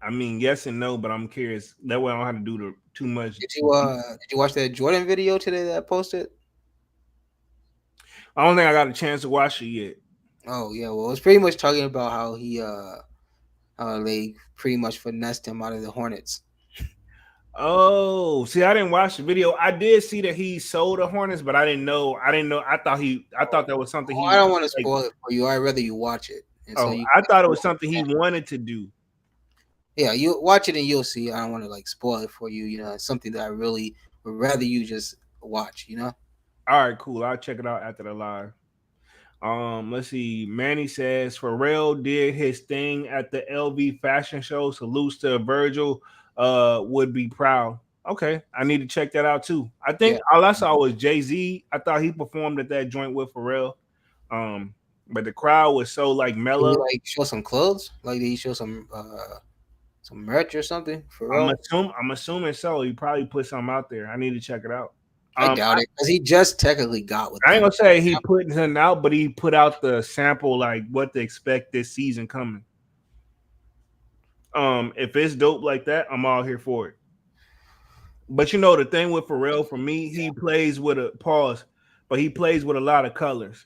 I mean, yes and no, but I'm curious. That way, I don't have to do too much. Did you watch that Jordan video today that I posted? I don't think I got a chance to watch it yet. Oh yeah, well, it's pretty much talking about how they pretty much finessed him out of the Hornets. Oh, see, I didn't watch the video. I did see that he sold the Hornets, but I didn't know. I didn't know. I thought that was something I he don't want to like. spoil it for you. I'd rather you watch it, and so Oh, you I thought it can was something he wanted to do. yeah, you watch it and you'll see. I don't want to like spoil it for you. You know, it's something that I really would rather you just watch. You know. All right, cool. I'll check it out after the live. Let's see. Manny says Pharrell did his thing at the LV fashion show. Salutes to Virgil. Would be proud. Okay, I need to check that out too. I Yeah. think all I saw was Jay-Z. I thought he performed at that joint with Pharrell. But the crowd was so like Did he mellow. like show some clothes? Like did he show some merch or something for real? I'm assuming so. He probably put something out there. I need to check it out. I Um, doubt it because he just technically got with I ain't them. gonna say he put something out, but he put out the sample like what to expect this season coming. If it's dope like that, I'm all here for it. But you know the thing with Pharrell for me, he plays with a pause, but he plays with a lot of colors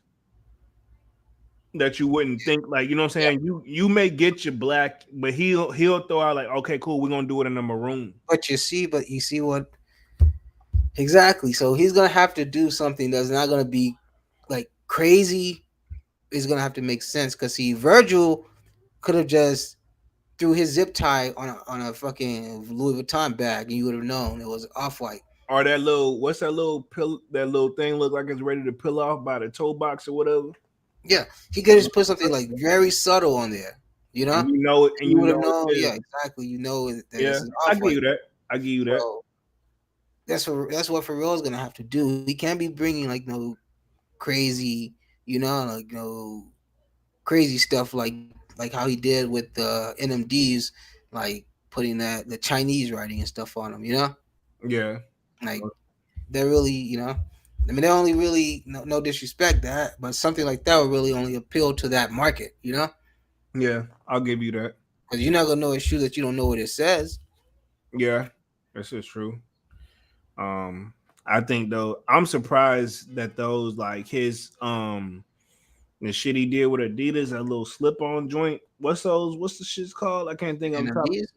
that you wouldn't think. Like, you know what I'm Yeah, saying? You may get your black, but he'll throw out like, okay, cool, we're gonna do it in the maroon. but you see what exactly. So he's gonna have to do something that's not gonna be like crazy. It's gonna have to make sense because see, Virgil could have just threw his zip tie on a fucking Louis Vuitton bag, and you would have known it was off white. Or that little what's that little pill that little thing look like it's ready to peel off by the toe box or whatever. Yeah, he could just put something like very subtle on there, you know, And you know it, and you you would have know it known. Yeah, is. exactly. You know that Yeah, this is I off give white. you that. I give you that. So that's what Pharrell's gonna have to do. He can't be bringing like no crazy, you know, like no crazy stuff like how he did with the NMDs, like putting that the Chinese writing and stuff on them. You know, Yeah. like they're really, you know. I mean, they only really no disrespect that, but something like that would really only appeal to that market, you know, Yeah, I'll give you that. because you're not gonna know a shoe that you don't know what it says. Yeah, this is true. Um, I think though, I'm surprised that those like his the shit he did with Adidas, that little slip on joint. What's those? What's the shit's called? I can't think of the top. NMDs.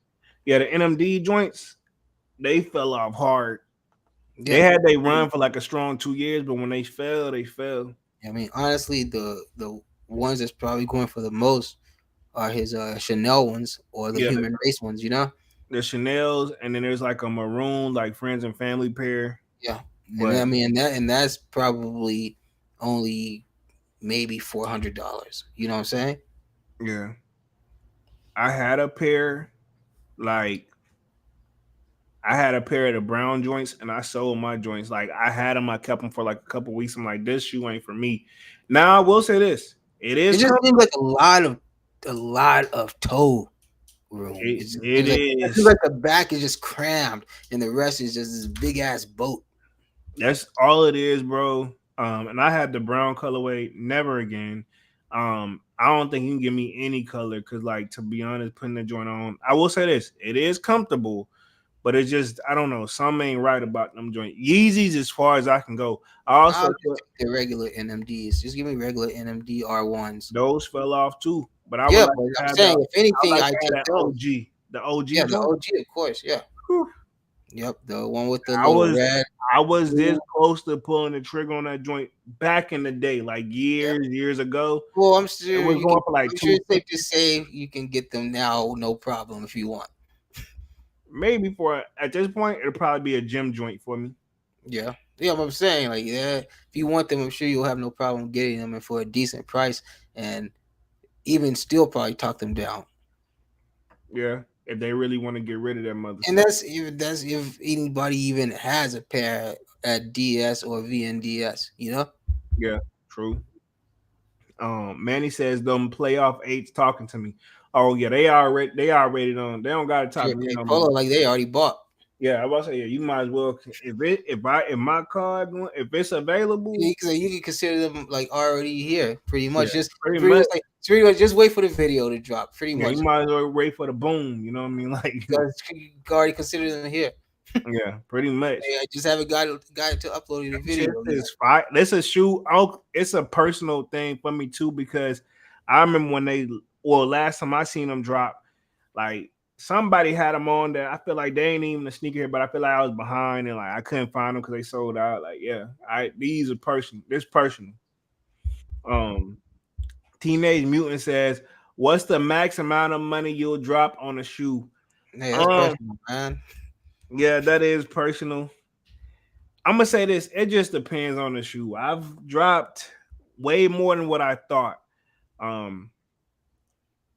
Yeah, the NMD joints. They fell off hard. They Yeah, had they run for like a strong 2 years, but when they fell, they fell. I mean, honestly, the ones that's probably going for the most are his Chanel ones or the Yeah, human race ones. You know. the Chanel's, and then there's like a maroon, like friends and family pair. Yeah, and But I mean that's probably only maybe $400. You know what I'm saying? yeah, I had a pair. Like I had a pair of the brown joints, and I sold my joints. Like I had them, I kept them for like a couple weeks. I'm like, this shoe ain't for me. Now I will say this: it It is just seems comfortable. like a lot of toe room. It, It just it seems like is. the back is just crammed and the rest is just this big ass boat. That's all it is, bro. And I had the brown colorway. Never again. I don't think you can give me any color because, like, to be honest, putting the joint on, I will say this: it is comfortable, but it's just I don't know. Some ain't right about them joint. Yeezys, as far as I can go. I also I'll put just take the regular NMDs. Just give me regular NMD R1s. those fell off too, but I would Yeah, like but to I'm have the saying if I would anything, like I to have take that those. OG, the OG Yeah, the joint. OG, of course. Yeah. Whew. Yep, the one with the I little was red. I was this Blue. close to pulling the trigger on that joint back in the day, like Yeah. years ago. Well, I'm It sure was you can. going for like I'm sure it's safe to 250, say you can get them now, no problem, if you want. maybe for at this point it'll probably be a gym joint for me. Yeah, yeah. What I'm saying, like, yeah, if you want them, I'm sure you'll have no problem getting them and for a decent price, and even still probably talk them down. Yeah, if they really want to get rid of that And motherfucker. that's if anybody even has a pair at DS or VNDS, you know. Yeah, true. Manny says them playoff eights talking to me. Oh yeah, they already done. They don't gotta talk Sure, to me hey, no more. Polo, like they already bought. Yeah, I was say yeah. You might as well if my card if it's available. You can consider them like already here, pretty Yeah, much. Just pretty pretty much. much like pretty much just wait for the video to drop. Pretty Yeah, you much, might as well wait for the boom. You know what I mean? Like you can already consider them here. yeah, pretty much. I just haven't got to uploading the Shit video yet. is fine. This a shoe. It's a personal thing for me too because I remember when last time I seen them drop, like somebody had them on there. I feel like they ain't even a sneakerhead, but I feel like I was behind and like I couldn't find them because they sold out. Like yeah, these are personal. This personal. Um, Teenage Mutant says, "What's the max amount of money you'll drop on a shoe?" Hey, that's Um, personal, man. yeah, that is personal. I'm gonna say this. It just depends on the shoe. I've dropped way more than what I thought. Um,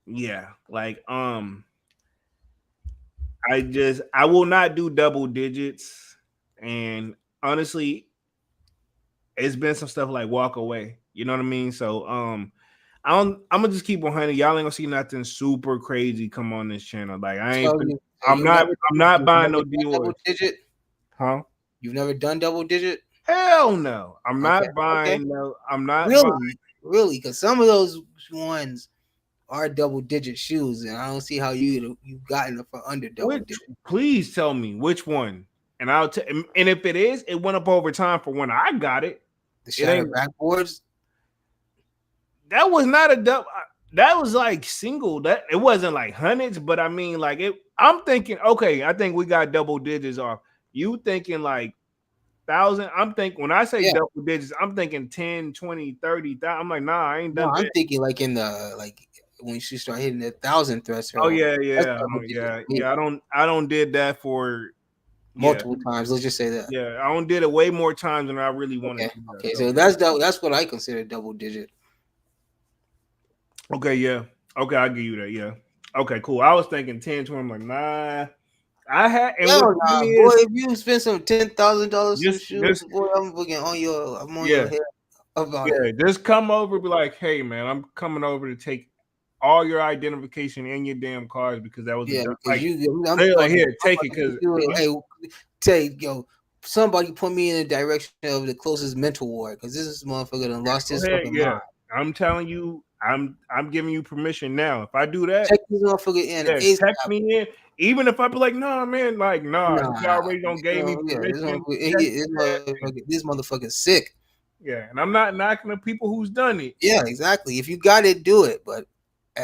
yeah, like I will not do double digits, and honestly, it's been some stuff like walk away. You know what I mean? So I'm gonna just keep 100. Y'all ain't gonna see nothing super crazy come on this channel. Like I ain't. So I'm not you've buying never no done double Dior's, digit. huh? You've never done double digit. Hell no. I'm Okay, not okay. buying no. I'm not buying. Really, really, because some of those ones are double digit shoes, and I don't see how you've gotten them for under double Which digit. please tell me which one, and I'll tell. And if it is, it went up over time for when I got it. The It shatter ain't. backboards. That was not a double. That was like single. That it wasn't like hundreds, but I mean like it. I'm thinking okay. I think we got double digits off. You thinking like thousand? I'm thinking when I say Yeah. double digits, I'm thinking 10, 20, 30,000. I'm like nah, I ain't No, done I'm that. thinking like in the like when you start hitting the 1,000 Oh threshold. yeah, That's yeah, double digit yeah, for me. yeah. I don't did that for yeah. Multiple times. Let's just say that. Yeah, I don't did it way more times than I really wanted Okay. to. Yeah, Okay. so So that's what I consider double digit. okay, yeah. Okay, I'll give you that. Yeah. Okay, cool. I was thinking 10, 20. I'm like, nah. I had and Hell what's nah, funny boy. is If you spend some $10,000 some just shoes, just boy, I'm on your yeah, head about it. yeah. Just come over, be like, hey man, I'm coming over to take all your identification and your damn cars because that was Yeah, because like I'm they're like about to, here, I'm take about it to put because you in, hey, take yo, somebody put me in the direction of the closest mental ward because this is motherfucker done lost go his ahead, fucking yeah. mind. I'm telling you, I'm giving you permission now. If I do that, Check this motherfucker in yeah, text ASAP. me in. Even if I be like, nah, man, like, nah, he Nah, already don't gave me yeah, permission. Text me that. this motherfucker's sick. Yeah, and I'm not knocking the people who's done it. Yeah, exactly. If you got it, do it. But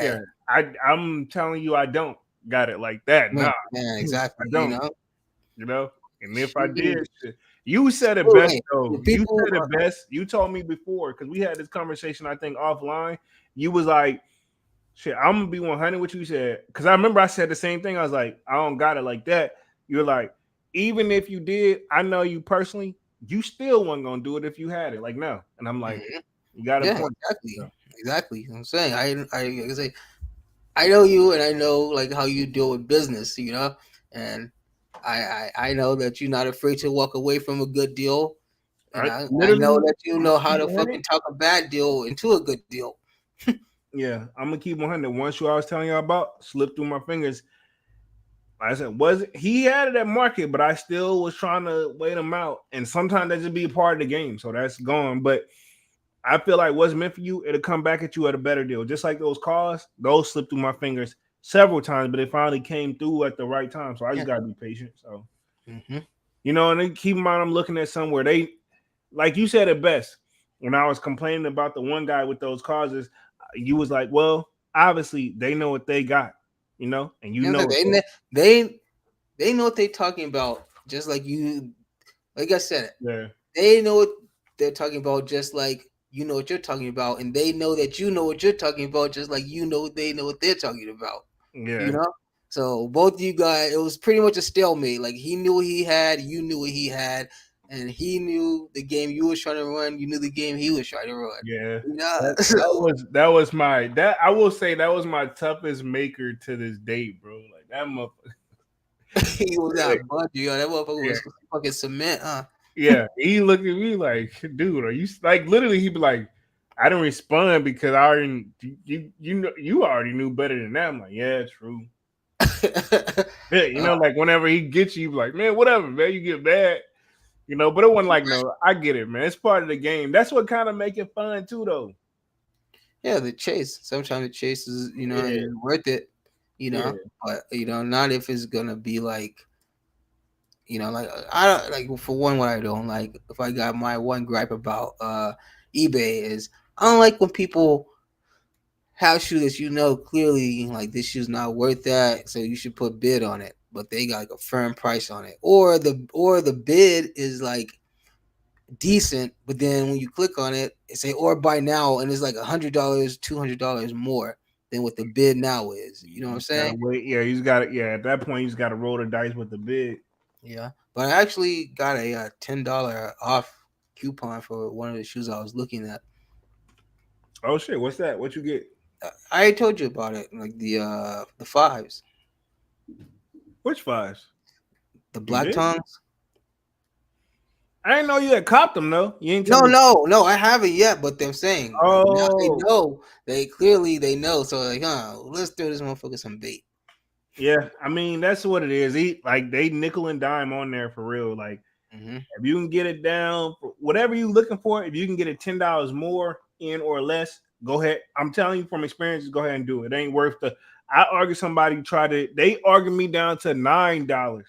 Yeah, hey, I'm telling you, I don't got it like that. man, Nah, man, I exactly. You don't. know, You know, and if I did, Shit. shit, you said it Oh, best hey, though. the You people. said it best. You told me before because we had this conversation. I think offline. You was like, "Shit, I'm gonna be 100 with you." Said because I remember I said the same thing. I was like, "I don't got it like that." You're like, even if you did, I know you personally. You still wasn't gonna do it if you had it. Like no, and I'm like, Mhm. you got a Yeah, point. exactly, So, exactly. I'm saying like I say, I know you, and I know like how you deal with business. You know, and I know that you're not afraid to walk away from a good deal. And I I know literally, that you I'm gonna know how keep to 100. fucking talk a bad deal into a good deal. Yeah, I'm gonna keep 100. One shoe I was telling y'all about slipped through my fingers. Like I said, was he had it at market, but I still was trying to wait him out. And sometimes that just be a part of the game, so that's gone. But I feel like what's meant for you, it'll come back at you at a better deal. Just like those cars, those slipped through my fingers several times, but it finally came through at the right time. So I just Yeah. gotta be patient. So Hmm. and then keep in mind I'm looking at somewhere they like you said it best when I was complaining about the one guy with those causes. You was like, well, obviously they know what they got, and you You know, know it. they they know what they're talking about, just like you. Like I said, Yeah, they know what they're talking about, just like you know what you're talking about, and they know that you know what you're talking about, just like you know they know what they're talking about. You yeah, know, so both you guys, it was pretty much a stalemate. Like he knew what he had, you knew what he had, and he knew the game you was trying to run. You knew the game he was trying to run. yeah. You know, That, so that was my that I will say that was my toughest maker to this date, bro. Like that motherfucker. he was not budging. Yo, that motherfucker Yeah, was fucking cement, huh? yeah. He looked at me like, dude, are you like literally? He'd be like, I didn't respond because I already you already knew better than that. I'm like, yeah, true. Yeah, like whenever he gets you, like, man, whatever, man, you get mad, but it wasn't like, no, I get it, man. It's part of the game. That's what kind of make it fun too, though. Yeah, the chase. Sometimes the chase is, Yeah, is worth it, yeah. but not if it's gonna be like, like I don't like for one, what I don't like, if I got my one gripe about eBay is I don't like when people have shoes that clearly like this shoe's not worth that, so you should put bid on it, but they got like a firm price on it, or the bid is like decent, but then when you click on it, it say or buy now, and it's like $100, $200 more than what the bid now is. You know what You I'm just gotta saying? wait. Yeah, you got it. Yeah, at that point, you just gotta roll the dice with the bid. Yeah. But I actually got a $10 off coupon for one of the shoes I was looking at. Oh shit, what's that? What you get? I told you about it, like the fives, Which fives? the You black did? tongues. I didn't know you had copped them though. You ain't tell No, me. no, no, I haven't yet. But they're saying like now they Oh, know. They clearly they know. So like, let's throw this motherfucker some bait. yeah. I mean, that's what it is. Like they nickel and dime on there for real. Like Hmm. if you can get it down for whatever you looking for, if you can get it $10 more in or less, go ahead. I'm telling you from experience, go ahead and do it. It ain't worth the. I argue somebody tried to. They argued me down to $9.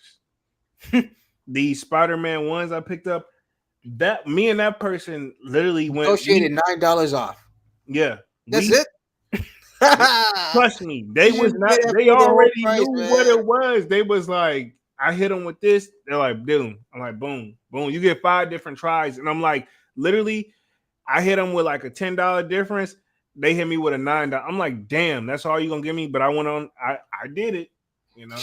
These Spider-Man ones I picked up. That me and that person literally went. Negotiated $9 off. Yeah, That's we it. You trust me. They was should not. pay that They for the whole already price, knew what man. it was. They was like, I hit them with this. They're like, boom. I'm like, boom, boom. You get 5 different tries, and I'm like, literally, I hit them with like a $10 difference. They hit me with a $9. I'm like, damn, that's all you gonna give me. But I went on. I did it. You know.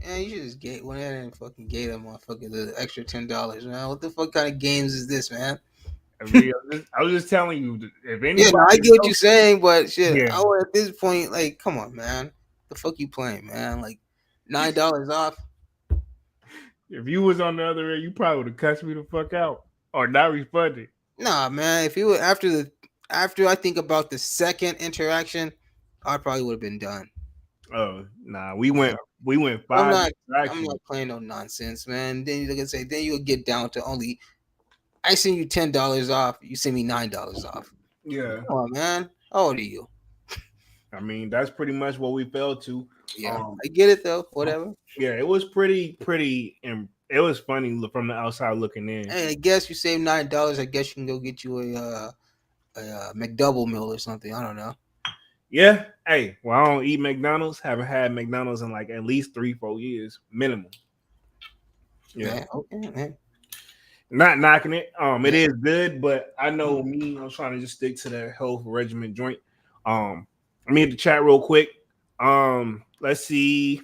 Man, you should just went in and fucking gave that motherfucker the extra $10, man. What the fuck kind of games is this, man? I was just telling you if Yeah, no, I anybody get what else, you're saying, but shit, yeah. I would at this point, like, come on, man. The fuck you playing, man? Like, $9 off. If you was on the other end, you probably would have cussed me the fuck out or not refunded. Nah, man. If you were after I think about the second interaction, I probably would have been done. Oh nah, You know, we went I'm 5 not. I'm interactions. not playing no nonsense, man. Then you can say, then you'll get down to only. I send you $10 off. You send me $9 off. Yeah, Come on, man. How old are you? I mean that's pretty much what we fell to. Yeah, Um, I get it though. Whatever. yeah, it was pretty, and it was funny from the outside looking in. Hey, I guess you save $9. I guess you can go get you a McDouble meal or something. I don't know. Yeah, hey, well, I don't eat McDonald's. Haven't had McDonald's in like at least 3-4 years minimum. Yeah, Yeah. Okay. Man. not knocking it. It Yeah. is good, but I know me. I'm trying to just stick to the health regimen joint. Let me hit the chat real quick. Let's see.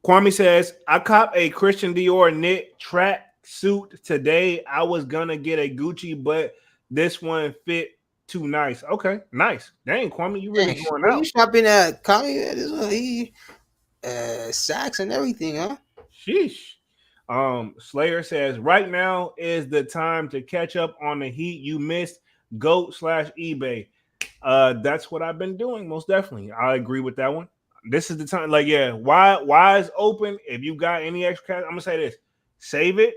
Kwame says, I cop a Christian Dior knit track suit today. I was gonna get a Gucci, but this one fit too nice. Okay, nice. Dang, Kwame, you really Dang, going where you out. shopping at? Kanye, this one, he Saks and everything, huh? Sheesh. Slayer says, right now is the time to catch up on the heat you missed. Goat/eBay. That's what I've been doing, most definitely. I agree with that one. This is the time, like, yeah, why is open. If you got any extra cash, I'm gonna say this: save it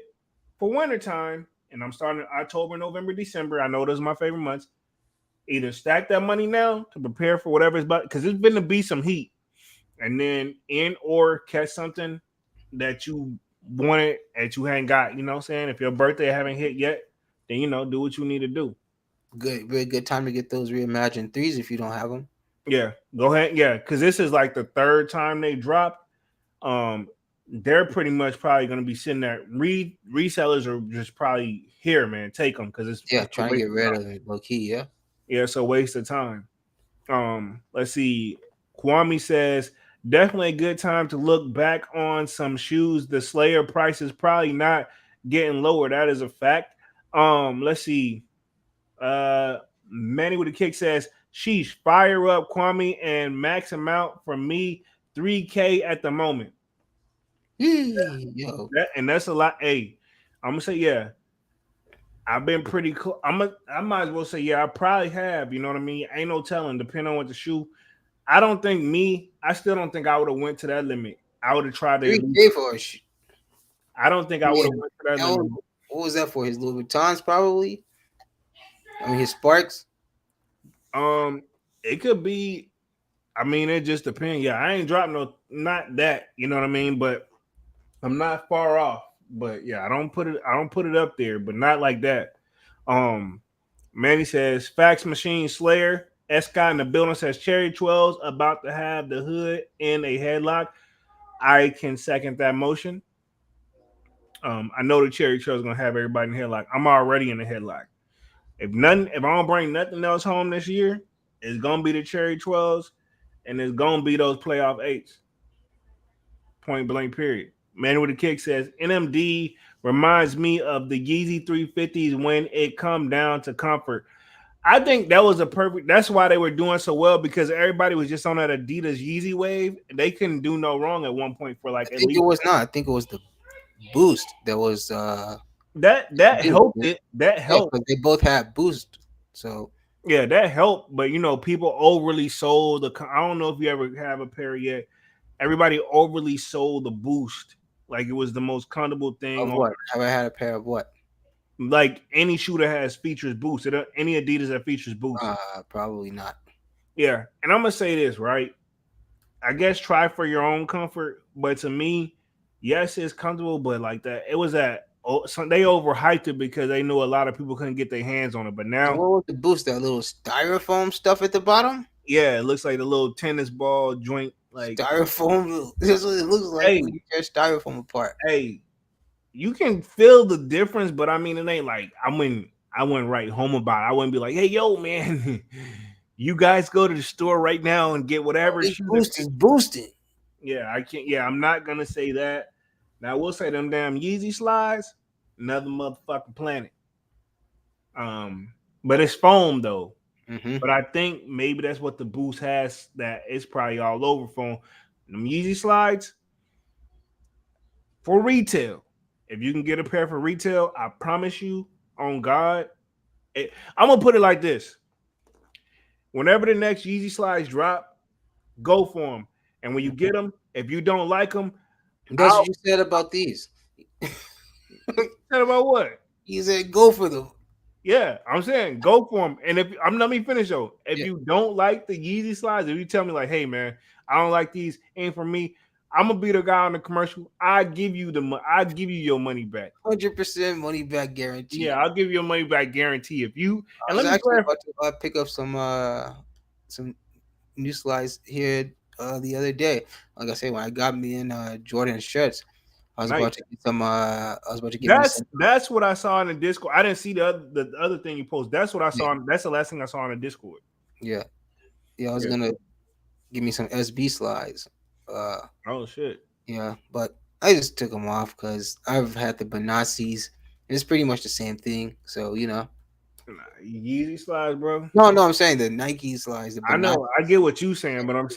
for wintertime. And I'm starting October, November, December. I know those are my favorite months. Either stack that money now to prepare for whatever it's about, because it's been to be some heat, and then in or catch something that you wanted that you hadn't got. You know what I'm saying? If your birthday haven't hit yet, then do what you need to do. Good, very good time to get those reimagined threes if you don't have them. Yeah, go ahead. Yeah, because this is like the third time they dropped. They're pretty much probably going to be sitting there. Resellers are just probably here, man. Take them because Yeah, it's a trying to waste get of rid time. of it, low key. Yeah. Yeah, it's a waste of time. Let's see. Kwame says definitely a good time to look back on some shoes. The Slayer price is probably not getting lower. That is a fact. Let's see. Uh, Manny with a kick says, "Sheesh, fire up Kwame and max amount for me, 3K at the moment." Yo, That's a lot. Hey, I'm gonna say yeah. I've been pretty cool. I might as well say yeah. I probably have. You know what I mean? Ain't no telling. Depending on what the shoe. I don't think me. I still don't think I would have went to that limit. I would have tried to at three least. K for a I don't think I I would have mean, went to that that limit. was, what was that for? His Louis Vuittons, probably. I mean, his Sparks. Um, it could be. I mean, it just depends. Yeah, I ain't dropped no, not that. You know what I mean? But I'm not far off. But yeah, I don't put it up there, but not like that. Um, Manny says fax machine Slayer. S Scott in the building says Cherry 12's about to have the hood in a headlock. I can second that motion. I know the Cherry 12's gonna have everybody in the headlock. I'm already in the headlock. If I don't bring nothing else home this year, it's gonna be the Cherry 12's and it's gonna be those playoff eights. Point blank, period. Man with a kick says NMD reminds me of the Yeezy 350s when it come down to comfort. I think that was a perfect. That's why they were doing so well because everybody was just on that Adidas Yeezy wave. They couldn't do no wrong at one point for I like at think it least was not. I think it was the Boost that was that yeah, helped it. That helped. because they both had Boost. So Yeah, that helped. But people overly sold the. I don't know if you ever have a pair yet. Everybody overly sold the Boost like it was the most comfortable thing of on. what? Have I had a pair of what? Like any shoe that has features Boost, any Adidas that features Boost. Probably not. Yeah, and I'm gonna say this right. I guess try for your own comfort, but to me, yes, it's comfortable, but like that, it was at. Oh, so they overhyped it because they knew a lot of people couldn't get their hands on it. But And now, what was the Boost? That little styrofoam stuff at the bottom? yeah, it looks like the little tennis ball joint. Like, Styrofoam. This is what it looks like hey, when you tear styrofoam apart. hey, you can feel the difference, but I mean, it ain't like I wouldn't write home about it. I wouldn't be like, hey, yo, man, you guys go to the store right now and get Oh, whatever this shoe that. Boost is boosting. Yeah, I can't. Yeah, I'm not gonna say that. Now I will say them damn Yeezy slides, another motherfucking planet. But it's foam though. Mm-hmm. But I think maybe that's what the Boost has. That it's probably all over foam. Them Yeezy slides for retail. If you can get a pair for retail, I promise you, on God, I'm gonna put it like this: whenever the next Yeezy slides drop, go for them. And when you get them, if you don't like them, That's I'll what you said about these. tell about what. You said go for them. Yeah, I'm saying go for them. And if I'm let me finish though. If Yeah, you don't like the Yeezy slides, if you tell me like, hey man, I don't like these, ain't for me. I'm gonna be the guy on the commercial. I give you I give you your money back. 100% money back Yeah, guarantee. I'll give you your money back guarantee. If you I and was let me actually clarify. about to pick up some new slides here the other day. Like I say, when I got me in Jordan shirts, I was about Nice. to get some. I was about to get me That's some. that's what I saw in the Discord. I didn't see the other thing you post. That's what I Yeah, saw. That's the last thing I saw in the Discord. yeah, yeah. I was Yeah. gonna give me some SB slides. Uh, Oh shit. yeah, but I just took them off because I've had the Benassis, and it's pretty much the same thing. So Nah, Yeezy slides, bro. no, no, I'm saying the Nike slides, the I Benassi. know, I get what you saying, but I'm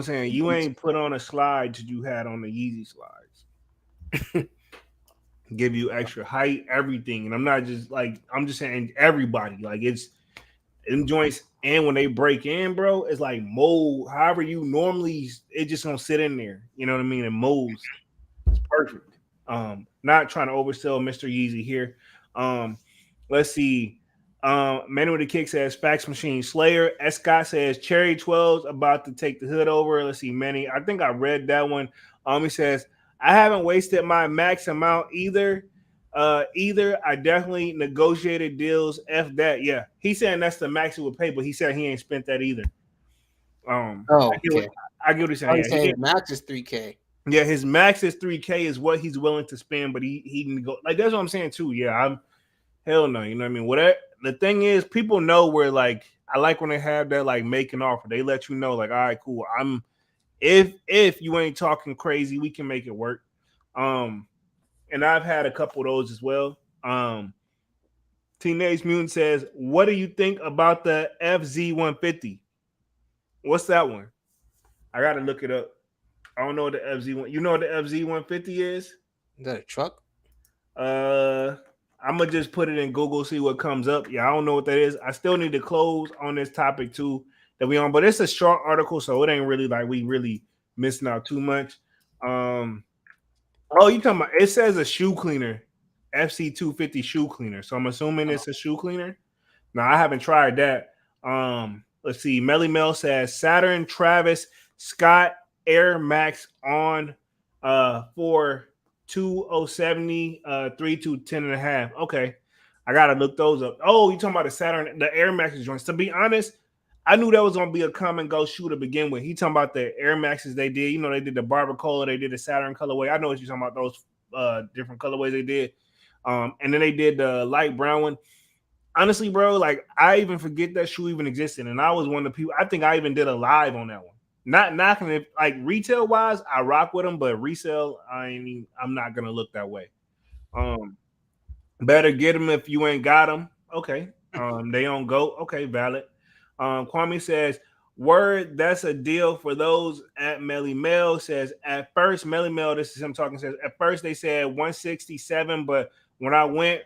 saying you ain't put on a slide that you had on the Yeezy slides. Give you extra height, everything, and I'm not just like I'm just saying everybody. Like it's in joints, and when they break in, bro, it's like mold. However, you normally it just gonna sit in there. You know what I mean? It molds. It's perfect. Not trying to oversell Mr. Yeezy here. Um, let's see. Manu with the Kick says Fax Machine Slayer. S. Scott says Cherry 12's about to take the hood over. Let's see, Manny. I think I read that one. He says, I haven't wasted my max amount either. Either I definitely negotiated deals. F that. Yeah. He's saying that's the max he would pay, but he said he ain't spent that either. Oh, I get what okay. I get what he's I saying. was Yeah, saying the max is 3K. yeah, his max is 3K is what he's willing to spend, but he can go like that's what I'm saying too. Yeah, I'm hell no, you know what I mean? Whatever the thing is, people know where like I like when they have that like making offer. They let you know, like, all right, cool. I'm if you ain't talking crazy, we can make it work. Um, and I've had a couple of those as well. Teenage Mutant says, what do you think about the FZ150? What's that one? I gotta look it up. I don't know what the FZ1. You know what the FZ150 is? Is that a truck? Uh, I'm gonna just put it in Google, see what comes up. Yeah, I don't know what that is. I still need to close on this topic too that we on, but it's a short article, so it ain't really like we really missing out too much. Um, oh, you talking about? It says a shoe cleaner, FC250 shoe cleaner. So I'm assuming Oh, it's a shoe cleaner. Now I haven't tried that. Let's see. Melly Mel says Saturn Travis Scott Air Max on for 2070 3 to 10 and a half. Okay. I gotta look those up. Oh, you talking about the Saturn, the Air Max joints. To be honest, I knew that was gonna be a come and go shoe to begin with. He talking about the Air Maxes they did. You know, they did the Barbacoa, they did the Saturn colorway. I know what you're talking about, those different colorways they did. And then they did the light brown one. Honestly, bro, like I even forget that shoe even existed, and I was one of the people. I think I even did a live on that one. Not knocking it, like retail wise, I rock with them, but resale, I'm not gonna look that way. Um, Better get them if you ain't got them. Okay. They don't go. Okay, valid. Kwame says, word, that's a deal for those at Melly Mel. Says, at first, Melly Mel, this is him talking, says, at first they said 167, but when I went,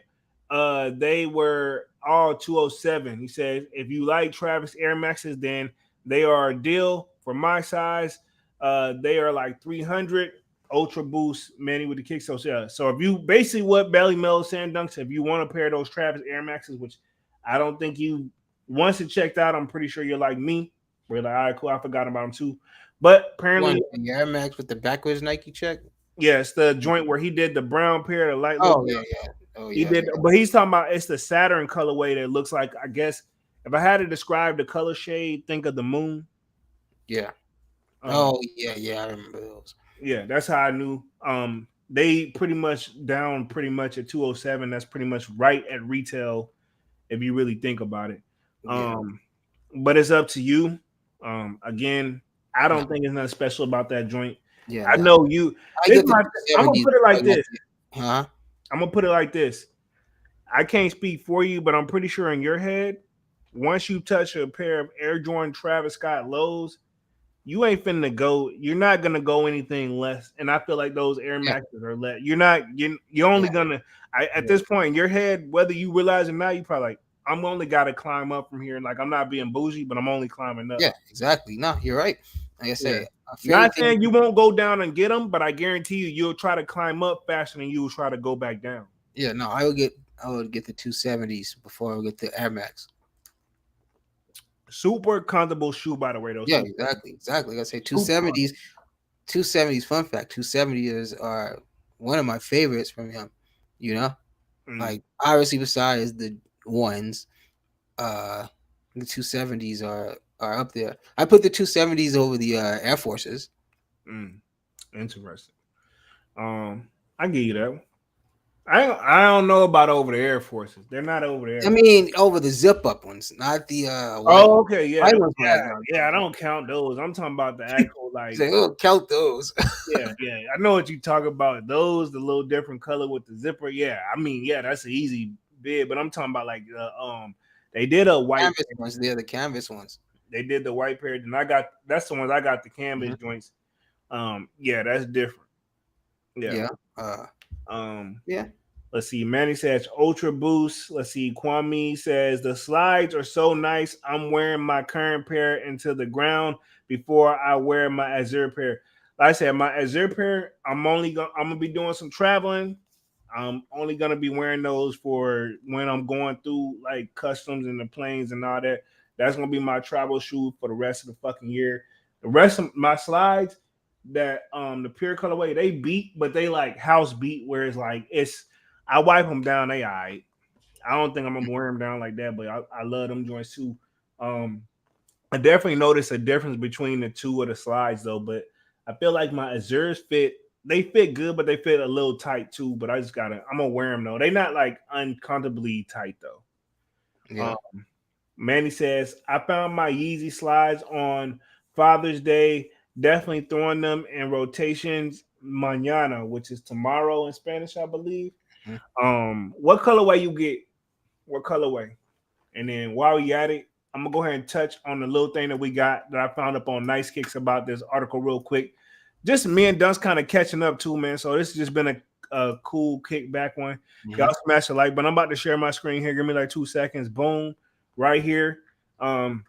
they were all 207. He says, if you like Travis Air Maxes, then they are a deal for my size. They are like 300. Ultra Boost Manny with the kick. So yeah. So if you basically what Belly Mel is saying, Dunks, if you want a pair of those Travis Air Maxes, which I don't think you once it checked out, I'm pretty sure you're like me. We're like, all right, cool. I forgot about them too. But one apparently, the Air Max with the backwards Nike check. yeah, it's the joint where he did the brown pair, the light little Oh brown. yeah, yeah. Oh He yeah, did, yeah, but he's talking about it's the Saturn colorway that looks like, I guess, if I had to describe the color shade, think of the moon. yeah. Um, Oh yeah, yeah. I remember those. yeah, that's how I knew. They pretty much down pretty much at 207. That's pretty much right at retail if you really think about it. Yeah, Um, but it's up to you. Again, I no, don't think there's nothing special about that joint. yeah, I no. know you. I Here's get the my. I'm gonna 270s. put it like Like my, this. huh? I'm gonna put it like this. I can't speak for you, but I'm pretty sure in your head, once you touch a pair of Air Jordan Travis Scott lows, you ain't finna go. You're not gonna go anything less. And I feel like those Air Yeah, Maxes are less. You're not. You're only yeah, gonna. At yeah, this point in your head, whether you realize it or not, you probably like. I'm only got to climb up from here. Like I'm not being bougie, but I'm only climbing up. yeah. Exactly. No, you're right. Like I Yeah. say, I fear the Not thing. saying you won't go down and get them, but I guarantee you, you'll try to climb up faster than you will try to go back down. Yeah, no, I will get. I would get the 270s before I would get the Air Max. Super comfortable shoe, by the way. Those Yeah, super, exactly. Like I say super. 270s. 270s. Fun fact: 270s are one of my favorites from him. You know, Mm, like obviously besides the ones, uh, the 270s are up there. I put the 270s over the Air Forces. mm, interesting. I give you that one. I don't know about over the Air Forces. They're not over I there. mean, over the zip up ones, not the white Oh, okay, yeah, white ones. Like, yeah. I don't count those. I'm talking about the actual like, say, oh, count those. yeah. I know what you talk about. Those, the little different color with the zipper. Yeah, I mean, yeah, that's an easy bid. But I'm talking about like, they did a white. Canvas ones. They're the canvas ones. They did the white pair, and I got that's the ones I got the canvas Mhm. joints. Yeah, that's different. Yeah. Yeah. Um, Yeah. let's see. Manny says Ultra Boost. Let's see. Kwame says the slides are so nice. I'm wearing my current pair into the ground before I wear my Azure pair. Like I said, my Azure pair, I'm gonna be doing some traveling. I'm only gonna be wearing those for when I'm going through like customs and the planes and all that. That's gonna be my travel shoe for the rest of the fucking year. The rest of my slides, that the pure colorway, they beat, but they like house beat, where it's like it's I wipe them down, they all right. I don't think I'm gonna wear them down like that, but I love them joints too. Um, I definitely noticed a difference between the two of the slides though, but I feel like my Azures they fit good, but they fit a little tight too. But I'm gonna wear them though. They not like uncomfortably tight though. Yeah. Manny says, I found my Yeezy slides on Father's Day. Definitely throwing them in rotations mañana, which is tomorrow in Spanish, I believe. Mhm. What colorway you get? What colorway? And then while we at it, I'm gonna go ahead and touch on the little thing that we got that I found up on Nice Kicks about this article real quick. Just me and Dunce kind of catching up too, man. So this has just been a cool kickback one. Y'all Mhm. smash a like, but I'm about to share my screen here. Give me like 2 seconds. Boom, right here. Um,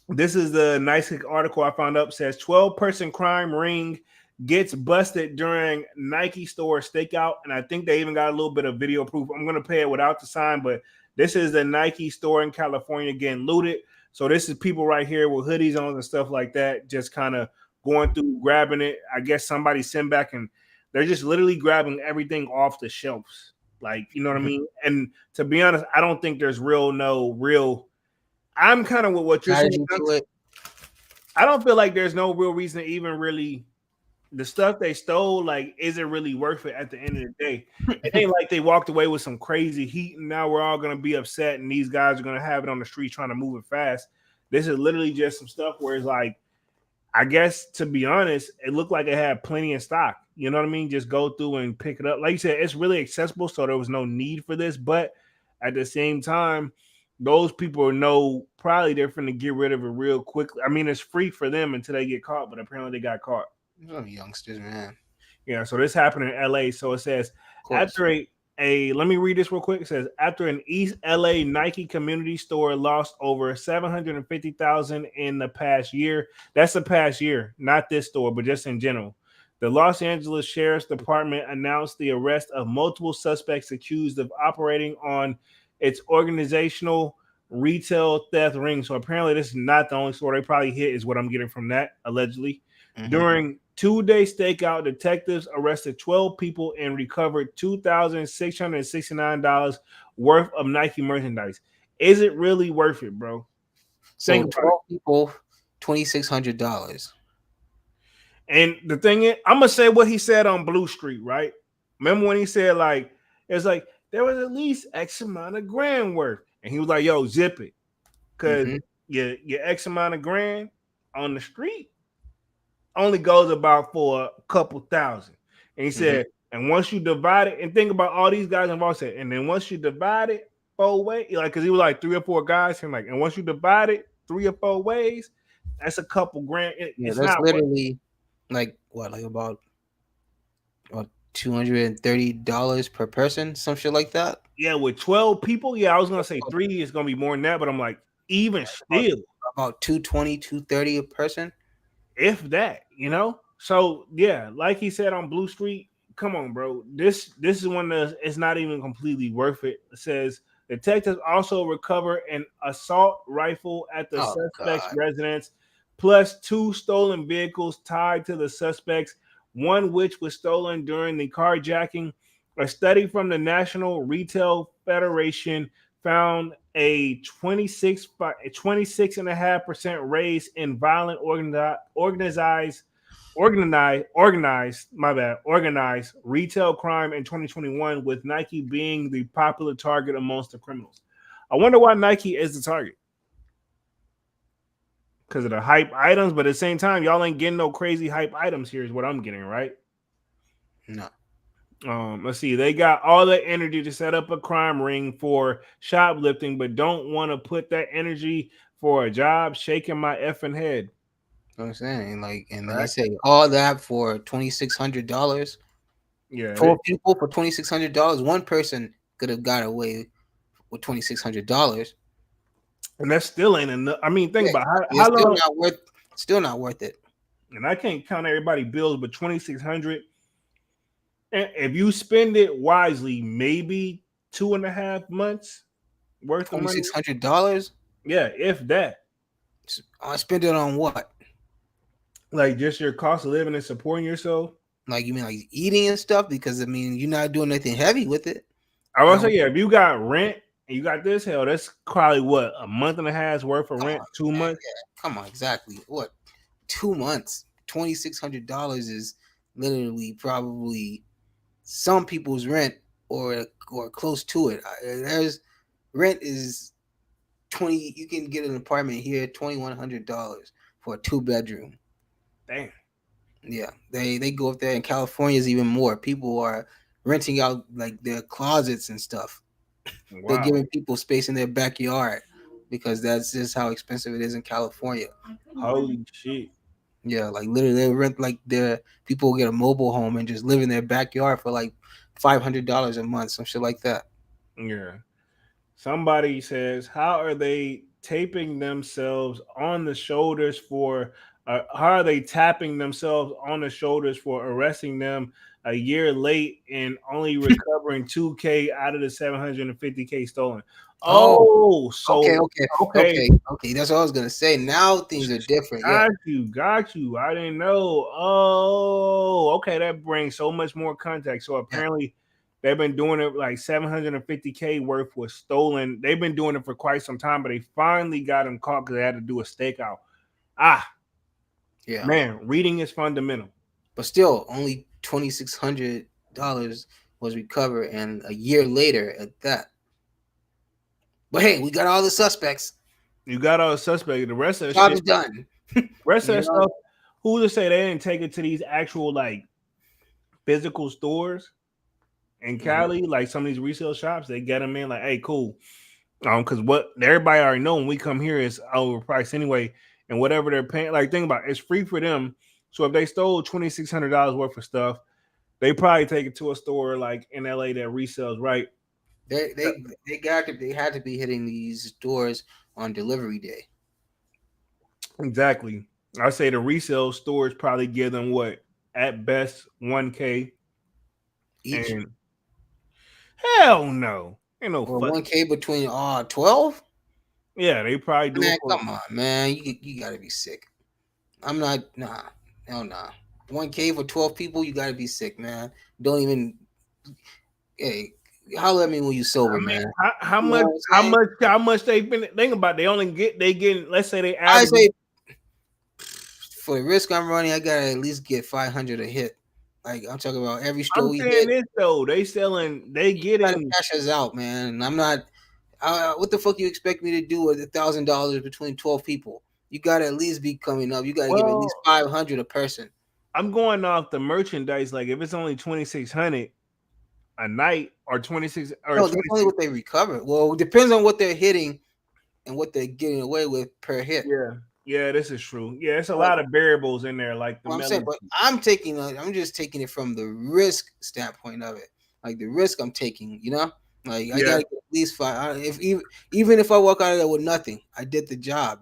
this is the Nice Kick article I found up. Says 12-person crime ring gets busted during Nike store stakeout, and I think they even got a little bit of video proof. I'm gonna play it without the sign, but this is the Nike store in California getting looted. So this is people right here with hoodies on and stuff like that, just kind of going through, grabbing it. I guess somebody sent back, and they're just literally grabbing everything off the shelves. Like, you know what I Mhm. mean? And to be honest, I don't think there's no real. I'm kind of with what you're saying. Strategy to it. I don't feel like there's no real reason to even really the stuff they stole, like, is it really worth it at the end of the day? It ain't like they walked away with some crazy heat and now we're all gonna be upset and these guys are gonna have it on the street trying to move it fast. This is literally just some stuff where it's like, I guess to be honest, it looked like it had plenty in stock. You know what I mean? Just go through and pick it up. Like you said, it's really accessible, so there was no need for this. But at the same time, those people know probably they're going to get rid of it real quickly. I mean, it's free for them until they get caught, but apparently they got caught. Some youngsters, man. Yeah, so this happened in LA. So it says Of course. after a let me read this real quick. It says after an East LA Nike community store lost over 750,000 in the past year. That's the past year, not this store, but just in general. The Los Angeles Sheriff's Department announced the arrest of multiple suspects accused of operating on its organizational retail theft ring. So apparently this is not the only store they probably hit, is what I'm getting from that, allegedly. Mhm. During 2-day stakeout, detectives arrested 12 people and recovered $2,669 worth of Nike merchandise. Is it really worth it, bro? So Think about it. 12 people, $2,600. And the thing is, I'm gonna say what he said on Blue Street, right? Remember when he said like it's like there was at least X amount of grand worth, and he was like, "Yo, zip it, cause Mhm. your X amount of grand on the street only goes about for a couple thousand." And he Mhm. said, and once you divide it, and think about all these guys involved, said, and then once you divide it 4 ways, like, because he was like 3 or 4 guys, and like, and once you divide it 3 or 4 ways, that's a couple grand. Yeah, It's that's not what, literally like what, like about $230 per person, some shit like that. yeah, with 12 people, yeah, I was gonna say three is gonna be more than that, but I'm like, even About, still, about 220, 230 a person. if that, you know. So yeah, like he said on Blue Street, come on, bro. This is one of the, it's not even completely worth it. It says detectives also recover an assault rifle at the Oh suspect's God. residence, plus two stolen vehicles tied to the suspects, one which was stolen during the carjacking. A study from the National Retail Federation found a 26.5% raise in violent organized retail crime in 2021, with Nike being the popular target amongst the criminals. I wonder why Nike is the target. Because of the hype items, but at the same time, y'all ain't getting no crazy hype items here, is what I'm getting, right? No. Let's see. They got all the energy to set up a crime ring for shoplifting, but don't want to put that energy for a job. Shaking my effing head. You know what I'm saying? Like, and then they Right? say all that for $2,600. Yeah. 4 people for $2,600. One person could have got away with $2,600. And that still ain't enough. I mean, think Yeah, about exactly. how It's long. still not worth it. And I can't count everybody bills, but 2,600. And if you spend it wisely, maybe 2.5 months worth of money. $2,600. Yeah, if that. I spend it on what? Like just your cost of living and supporting yourself. Like you mean like eating and stuff? Because I mean you're not doing anything heavy with it. I will You know? say, yeah, if you got rent and you got this, hell, that's probably what, a month and a half's worth of Come rent, on, 2 months. yeah. Come on, exactly. What? 2 months. $2,600 is literally probably some people's rent or close to it. There's rent is 20. You can get an apartment here $2,100 for a 2 bedroom. Damn. Yeah, they go up there. In California is even more. People are renting out like their closets and stuff. They're Wow. giving people space in their backyard because that's just how expensive it is in California. Holy shit. Yeah, like literally they rent like their people get a mobile home and just live in their backyard for like $500 a month, some shit like that. Yeah. Somebody says, how are they taping themselves on the shoulders for, how are they tapping themselves on the shoulders for arresting them a year late and only recovering 2K out of the 750K stolen? Oh, Oh, okay, so, okay, okay. okay. That's what I was gonna say. Now things are different. Yeah, Got you. I didn't know. Oh, okay. That brings so much more context. So yeah. apparently, they've been doing it like 750K worth was stolen. They've been doing it for quite some time, but they finally got him caught because they had to do a stakeout. Ah, Yeah. man, reading is fundamental. But still, only $2,600 was recovered, and a year later at that. But hey, we got all the suspects. You got all the suspect. The rest of the Job's shit, done. rest of You the know? stuff. Who to say they didn't take it to these actual like physical stores in Mhm. Cali, like some of these resale shops? They get them in like, hey, cool. Because what everybody already know when we come here is overpriced anyway, and whatever they're paying, like think about it, it's free for them. So if they stole $2,600 worth of stuff, they probably take it to a store like in LA that resells, right? They had to be hitting these stores on delivery day Exactly. I say the resale stores probably give them what at best 1K, each, and hell no, ain't no or fuck. 1K between 12. Yeah, they probably do it Man, for. come on, man, you gotta be sick. I'm not hell nah. 1K for 12 people, you gotta be sick, man. Don't even hey, holler at me when you sober, I mean, man. how You know much? what I'm saying? How much they been? Think about it, they only they getting. Let's say they I average. say for the risk I'm running, I gotta at least get 500 a hit. Like I'm talking about every store I'm we saying hit, this though, they you gotta getting. cash us out, man. And I'm not. What the fuck you expect me to do with $1,000 between 12 people? You gotta at least be coming up. You gotta give at least Well, 500 a person. I'm going off the merchandise. Like if it's only 2,600 a night, or 26 or No, that's only 26. what they recover. Well, it depends on what they're hitting and what they're getting away with per hit. Yeah, yeah, this is true. Yeah, it's a But lot of variables in there, like the what I'm saying, melon. but I'm just taking it from the risk standpoint of it. Like the risk I'm taking, like I Yeah, gotta get at least five. If even if I walk out of there with nothing, I did the job.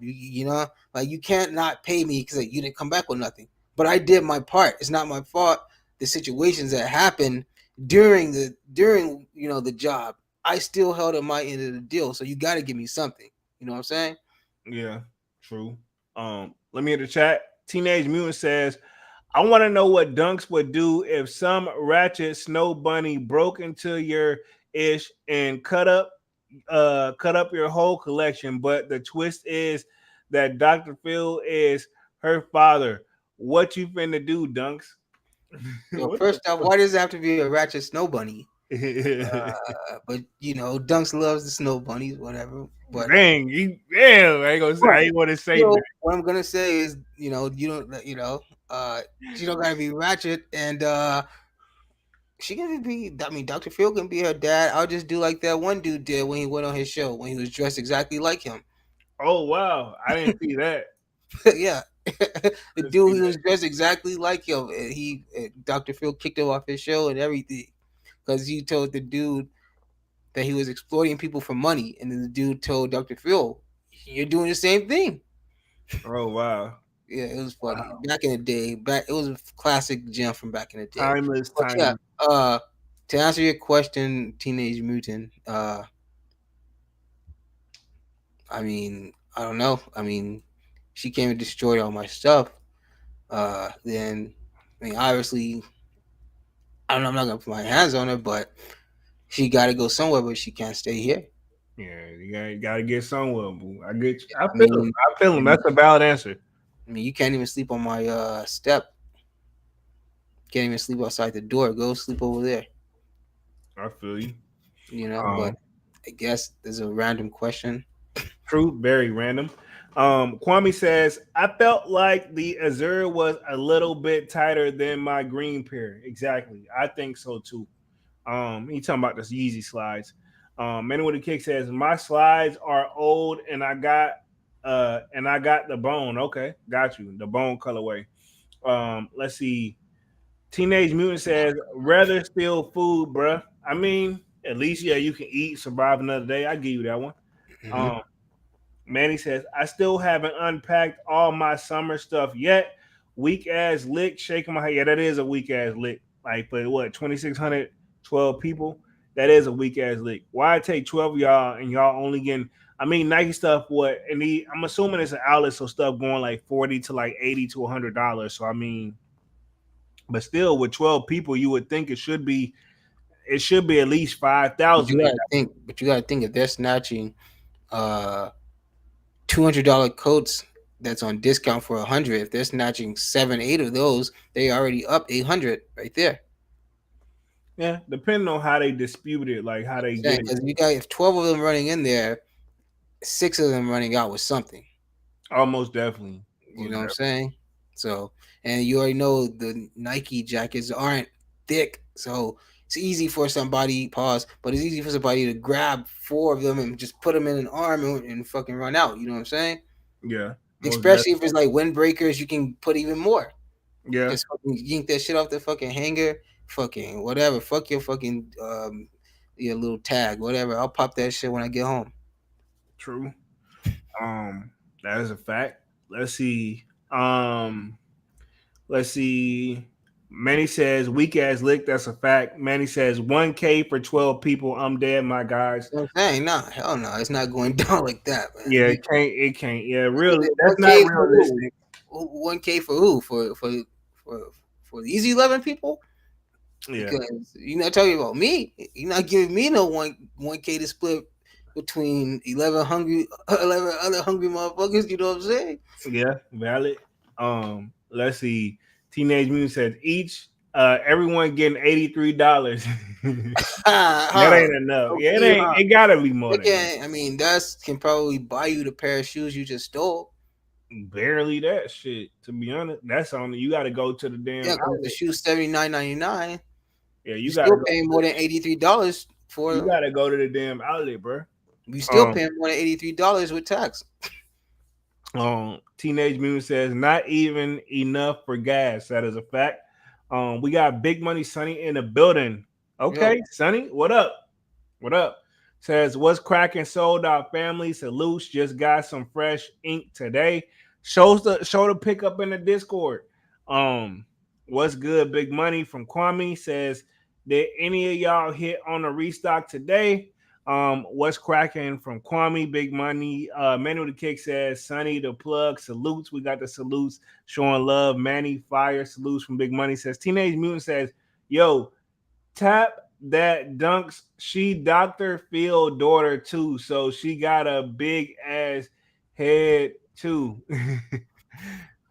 Like you can't not pay me because you didn't come back with nothing. But I did my part. It's not my fault the situations that happened during the job, I still held at my end of the deal. So you got to give me something. You know what I'm saying? Yeah, true. Let me hit the chat. Teenage Mutant says, I want to know what Dunks would do if some ratchet snow bunny broke into your ish and cut up your whole collection. But the twist is that Dr. Phil is her father. What you finna do, Dunks? Well, What first off, why does it have to be a ratchet snow bunny? the But Dunks loves the snow bunnies, whatever. But dang, I ain't gonna say, I right, ain't want to say that. what I'm gonna say is, you don't, uh, she don't gotta be ratchet, and she can be. I mean, Dr. Phil can be her dad. I'll just do like that one dude did when he went on his show when he was dressed exactly like him. Oh wow, I didn't see that. Yeah, I the didn't see dude he that. was dressed exactly like him, and Dr. Phil kicked him off his show and everything because he told the dude that he was exploiting people for money, and then the dude told Dr. Phil, "You're doing the same thing." Oh wow, Yeah, it was funny wow, back in the day. It was a classic gem from back in the day. timeless, But yeah, timeless. to answer your question, Teenage Mutant, I mean, I don't know. I mean, she came and destroyed all my stuff. Then, I mean, obviously, I don't know. I'm not gonna put my hands on her, but she got to go somewhere. But she can't stay here. Yeah, you gotta get somewhere, boo. I get you. I I feel him. mean, I feel I him. mean, That's a valid answer. you can't even sleep on my step. Can't even sleep outside the door. Go sleep over there. I feel you. But Um, I guess there's a random question. true, very random. Kwame says, I felt like the Azure was a little bit tighter than my green pair. Exactly. I think so too. He talking about the Yeezy slides. Man with the Kick says, my slides are old and I got the bone. Okay, got you. The bone colorway. Let's see. Teenage Mutant says, rather steal food, bruh. I mean, at least yeah, you can eat, survive another day. I give you that one. Hmm. Um, Manny says, I still haven't unpacked all my summer stuff yet. Weak ass lick, shaking my head. Yeah, that is a weak ass lick. Like, but what, 2,612 people? That is a weak ass lick. Why take 12 of y'all and y'all only getting, I mean, Nike stuff, what? And I'm assuming it's an outlet, so stuff going like 40 to like 80 to $100. So, I mean, but still, with 12 people, you would think it should be at least But you 5,000 in gotta think. But you gotta think if they're snatching uh $200 coats that's on discount for 100. If they're snatching 7, 8 of those, they already up 800 right there. yeah, depending on how they dispute it, like how they get it. Because you got if 12 of them running in there, 6 of them running out with something. Almost definitely. You Most know what I'm definitely. saying? So, and you already know the Nike jackets aren't thick, so it's easy for somebody pause, but it's easy for somebody to grab 4 of them and just put them in an arm and fucking run out. You know what I'm saying? Yeah, most definitely. Especially if it's like windbreakers, you can put even more. Yeah, Just fucking yank that shit off the fucking hanger, fucking whatever. Fuck your fucking your little tag, whatever. I'll pop that shit when I get home. true. That is a fact. Let's see. Um, let's see. Manny says weak ass lick. That's a fact. Manny says 1K for 12 people. I'm dead, my guys. You know what I'm saying? Nah, hell no, it's not going down like that, man. Yeah, it can't. It can't. Yeah, really. That's One not K for who? realistic. 1K for who? For for the easy 11 people? Yeah, Because you're not talking about me. You're not giving me no 1K to split between 11 other hungry motherfuckers. You know what I'm saying? yeah, valid. Let's see. Teenage Mutant says each everyone getting $83. That Huh? ain't enough. Yeah, it Okay, ain't. huh? It gotta be more than that. Okay, I mean, that's can probably buy you the pair of shoes you just stole. Barely that shit. To be honest, that's only you got to go to the damn Yeah, because the outlet. shoe's $79.99. Yeah, You you got to still go. paying more than $83 for You them. got to go to the damn outlet, bro. You still Um, paying more than $83 with tax. Teenage Mutant says not even enough for gas. That is a fact. We got Big Money Sonny in the building. Yo, Okay, Sonny, what up? What up? Says what's cracking? Sold out family. Salutes. Just got some fresh ink today. Show the pickup in the Discord. Um, What's good, Big Money from Kwame says, did any of y'all hit on a restock today? What's cracking from Kwame, Big Money? Manuel the Kick says, Sonny the plug, salutes. We got the salutes showing love. Manny Fire, salutes from Big Money says, Teenage Mutant says, yo, tap that dunks. She Dr. Phil daughter too. So she got a big ass head too.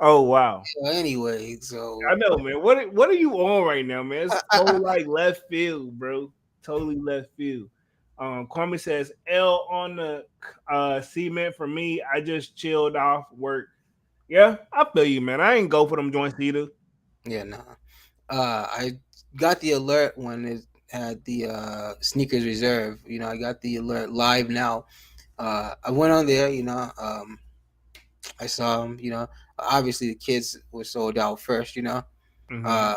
Oh wow. So anyway, I so know, man. What are you on right now, man? It's so like left field, bro. Totally left field. Kwame says L on the cement for me. I just chilled off work. Yeah, I feel you, man. I ain't go for them joints either. yeah, nah. I got the alert when it had the sneakers reserve. You know, I got the alert live now. I went on there. I saw them. Obviously the kids were sold out first. Mm-hmm. Uh,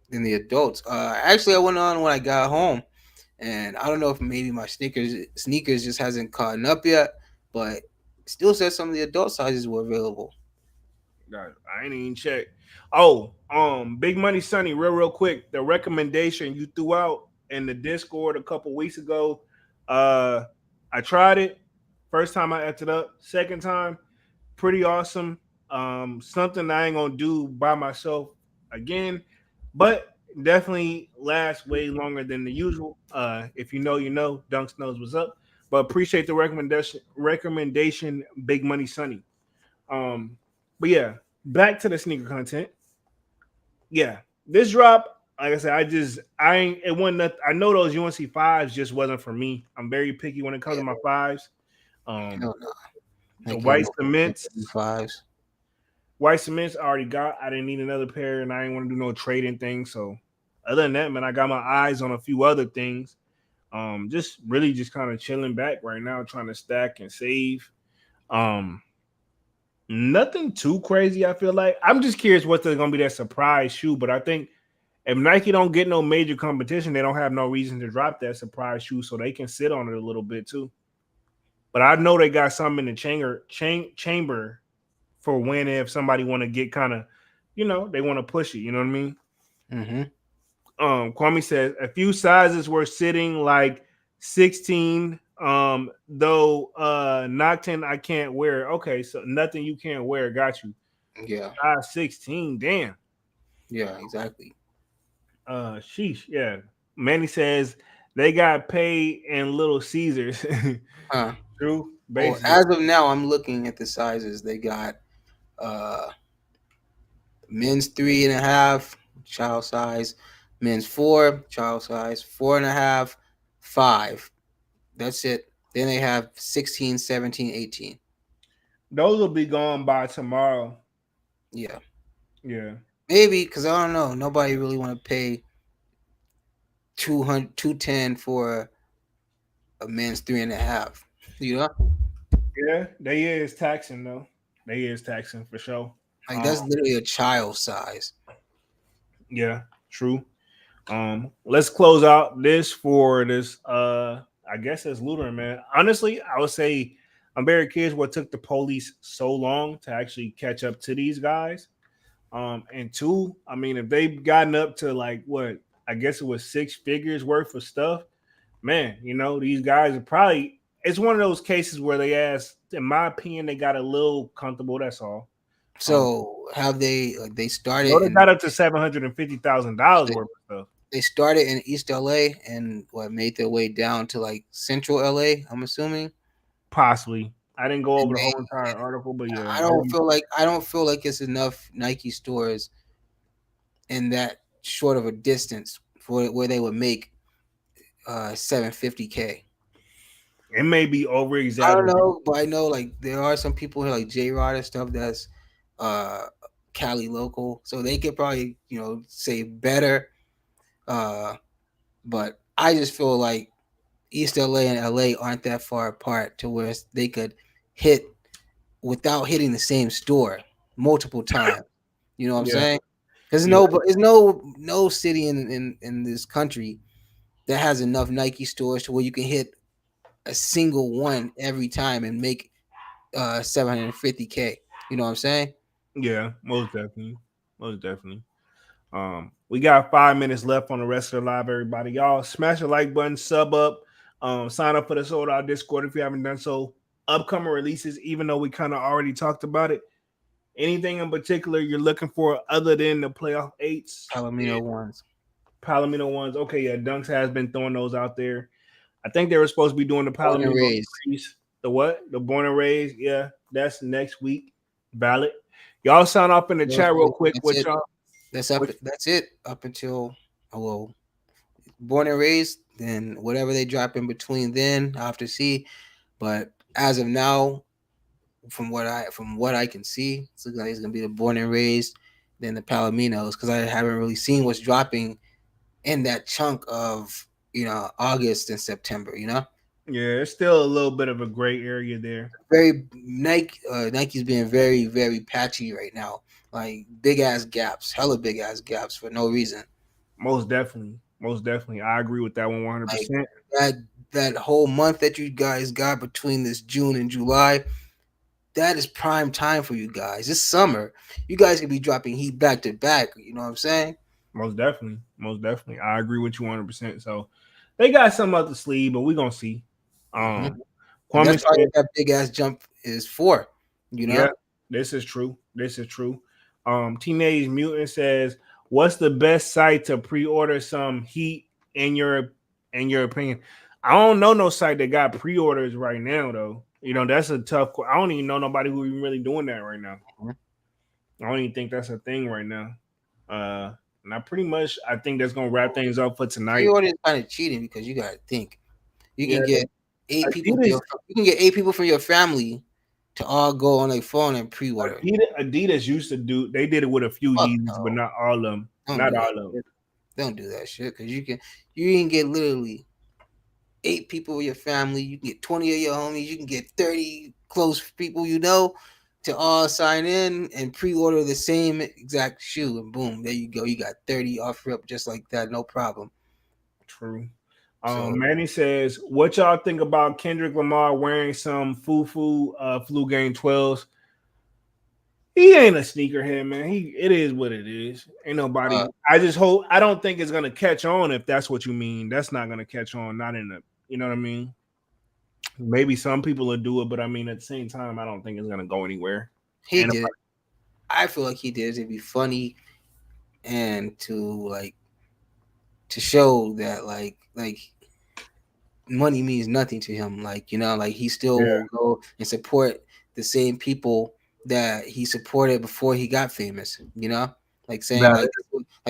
then the adults. Actually, I went on when I got home, and I don't know if maybe my sneakers just hasn't caught up yet, but still said some of the adult sizes were available. I ain't even check. Oh, Big Money Sonny, real quick. The recommendation you threw out in the Discord a couple weeks ago. Uh, I tried it. First time I acted up. Second time, pretty awesome. Something I ain't gonna do by myself again, but definitely lasts way longer than the usual. If you know, you know. Dunks knows what's up. But appreciate the recommendation. Recommendation, Big Money Sonny. Um, but yeah, back to the sneaker content. Yeah, this drop, like I said, I ain't it wasn't nothing. I know those UNC fives just wasn't for me. I'm very picky when it comes Yeah, to my fives. Um, hell no. I the can't white no cements, fives. white cements I already got. I didn't need another pair, and I didn't want to do no trading thing. So other than that, man, I got my eyes on a few other things. Just really just kind of chilling back right now, trying to stack and save. Um, Nothing too crazy. I feel like I'm just curious what's going to be that surprise shoe. But I think if Nike don't get no major competition, they don't have no reason to drop that surprise shoe, so they can sit on it a little bit too. But I know they got something in the chamber for when if somebody want to get kind of, they want to push it. You know what I mean? Mm-hmm. Kwame says a few sizes were sitting like 16. Though Noctin I can't wear. Okay, so nothing you can't wear. Got you. Yeah, Size 16. Damn. yeah, exactly. Sheesh. Yeah. Manny says they got paid in Little Caesars. Huh. True. Well, Basically. as of now, I'm looking at the sizes. They got uh men's 3.5 child size, men's 4 child size, 4.5, 5. That's it. Then they have 16, 17, 18. Those will be gone by tomorrow. Yeah, Yeah. maybe because I don't know. Nobody really want to pay 200, 210 for a men's 3.5. You know, Yeah. They is taxing though. They is taxing for sure. like Um, that's literally a child size. yeah, true. Let's close out this for this. I guess it's Lutheran, man. Honestly, I would say I'm very curious what took the police so long to actually catch up to these guys. And two, I mean, if they've gotten up to like what I guess it was 6 figures worth of stuff, man, these guys are probably. It's one of those cases where they asked, in my opinion, they got a little comfortable. That's all. Um, So have they no, started they in got up to $750,000 worth of stuff. they started in East LA and what made their way down to like Central LA, I'm assuming. Possibly. I didn't go over And the they whole entire article, but yeah, I don't feel like it's enough Nike stores in that short of a distance for where they would make 750K. it may be over I don't exaggerated. know, but I know like there are some people here like J Rod and stuff that's uh Cali local, so they could probably say better. Uh, but I just feel like East LA and LA aren't that far apart to where they could hit without hitting the same store multiple times. You know what I'm Yeah, saying? There's yeah, no city in this country that has enough Nike stores to where you can hit a single one every time and make 750K. You know what I'm saying? yeah. Most definitely, most definitely. We got 5 minutes left on the rest of the live, everybody. Y'all smash the like button, sub up, sign up for the Sold Out Discord if you haven't done so. Upcoming releases, even though we kind of already talked about it. Anything in particular you're looking for other than the playoff eights? Palomino ones. Palomino ones. Okay, yeah, Dunks has been throwing those out there. I think they were supposed to be doing the Born and Palomino raised. increase. The what? The born and raised. Yeah, that's next week. Valid. Y'all sign up in the chat real quick. That's What it. y'all? That's up. What, That's it. Up until well, born and raised. Then whatever they drop in between, then I have to see. But as of now, from what I can see, it's looking like it's gonna be the born and raised, then the Palominos, because I haven't really seen what's dropping in that chunk of August and September. yeah, it's still a little bit of a gray area there. Very Nike's being very very patchy right now, like big ass gaps, hella big ass gaps for no reason. Most definitely. Most definitely. I agree with that one Like 100%. that whole month that you guys got between this June and July, that is prime time for you guys. This summer, you guys can be dropping heat back to back. You know what I'm saying? Most definitely. Most definitely. I agree with you 100%. So they got some up the sleeve, but we're going to see. Hmm. Um, And Kwame that's probably said, what that big ass jump is for. You yeah, know, this is true. This is true. Teenage Mutant says, what's the best site to pre-order some heat in your opinion? I don't know no site that got pre-orders right now though. That's a tough. I don't even know nobody who even really doing that right now. Mhm. I don't even think that's a thing right now. And I think that's gonna wrap things up for tonight. pre-order is kind of cheating because you gotta think you Yeah, can get eight people. Adidas, You can get 8 people from your family to all go on their phone and pre-order. Adidas used to do. They did it with a few Fuck Yeezys, but no, not all of them. don't Not do all that. of them. Shit. Don't do that shit because you can get literally 8 people of your family. You can get 20 of your homies. You can get 30 close people to all sign in and pre-order the same exact shoe, and boom, there you go. You got 30 off rip just like that, no problem. True. So Manny says, "What y'all think about Kendrick Lamar wearing some flu game 12s? He ain't a sneakerhead, man. It is what it is. Ain't nobody. uh, I just hope. I don't think it's gonna catch on. If that's what you mean, that's not gonna catch on. Not in the. You know what I mean? Maybe some people will do it, but I mean at the same time, I don't think it's gonna go anywhere. he And did. I feel like he did it to be funny and to show that like money means nothing to him. Like he still yeah, will go and support the same people that he supported before he got famous. Like saying valid.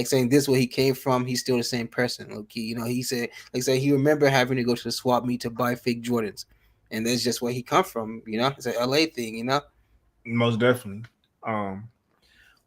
saying this where he came from. He's still the same person. He said like say he remember having to go to the swap meet to buy fake Jordans, and that's just where he come from. It's an LA thing. Most definitely. Um,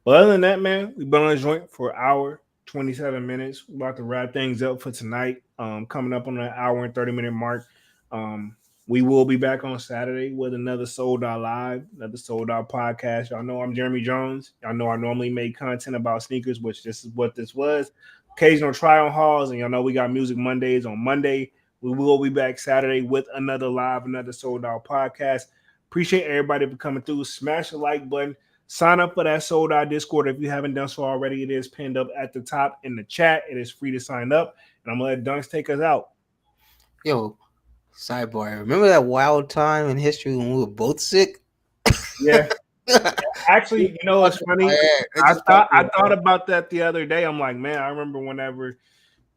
But other than that, man, we've been on a joint for an hour, 27 minutes. We're about to wrap things up for tonight. Coming up on an hour and 30-minute mark. Um, we will be back on Saturday with another Sold Out Live, another Sold Out podcast. Y'all know I'm Jeremy Jones. Y'all know I normally make content about sneakers, which this is what this was. Occasional try on hauls, and y'all know we got Music Mondays on Monday. We will be back Saturday with another live, another Sold Out podcast. Appreciate everybody for coming through. Smash the like button. Sign up for that Sold Out Discord if you haven't done so already. It is pinned up at the top in the chat. It is free to sign up. And I'm going to let Dunks take us out. Yo, sidebar. Remember that wild time in history when we were both sick? Yeah. Actually, you know what's funny? I thought about that the other day. I'm like, man, I remember whenever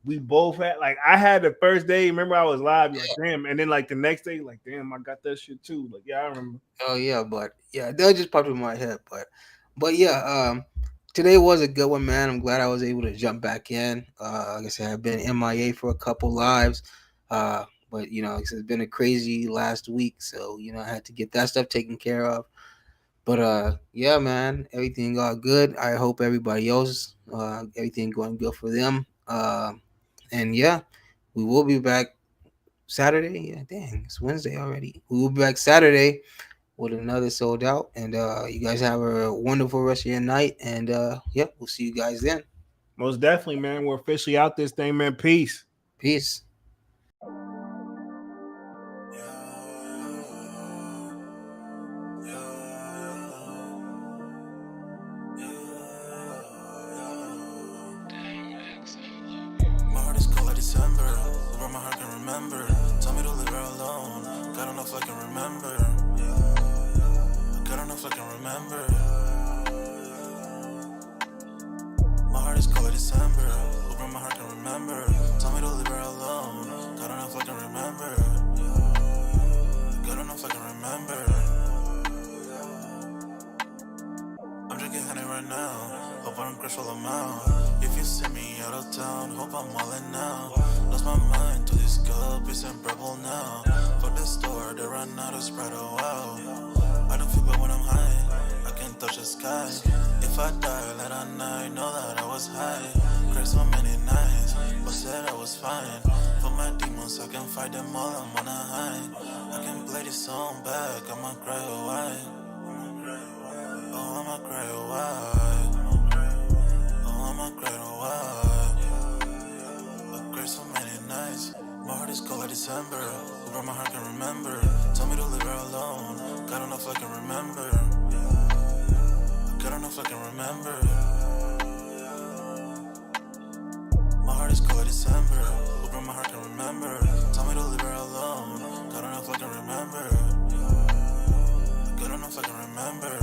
we both had, like, I had the first day. Remember, I was live. You're like, damn. And then, like, the next day, like, damn, I got that shit too. Like, yeah, I remember. Oh yeah, but yeah, that just popped in my head. But yeah, today was a good one, man. I'm glad I was able to jump back in. Like I said, I've been MIA for a couple lives. But it's been a crazy last week, so I had to get that stuff taken care of. But yeah, man, everything got good. I hope everybody else, everything going good for them. And yeah, we will be back Saturday. Yeah, dang, it's Wednesday already. We will be back Saturday with another Sold Out. And you guys have a wonderful rest of your night. And yeah, we'll see you guys then. Most definitely, man. We're officially out this thing, man. Peace. Peace. where my heart can remember. Tell me to leave her alone. God don't know if I can remember. God don't know if I can remember. My heart is cold like December. Where my heart can remember. Tell me to leave her alone. God don't know if I can remember. God don't know if I can remember. I'm drinking honey right now. Hope I don't crash while I'm out. If you see me out of town, hope I'm wildin' now. Lost my mind to this cup, it's unbearable now. Fuck the store, they run out of Sprite, oh wow. I don't feel bad when I'm high, I can't touch the sky. If I die late at night, know that I was high. Cried so many nights, but said I was fine. For my demons, I can fight them all, I'm on a high. I can play this song back, I'ma cry or why. Oh, I'ma cry or why. Oh, I'ma cry or why. I cried so many nights. My heart is cold like December. Where my heart can remember. Tell me to leave her alone. God don't know if I can remember. God don't know if I can remember. My heart is cold like December. Where my heart can remember. Tell me to leave her alone. God don't know if I can remember. God don't know if I can remember.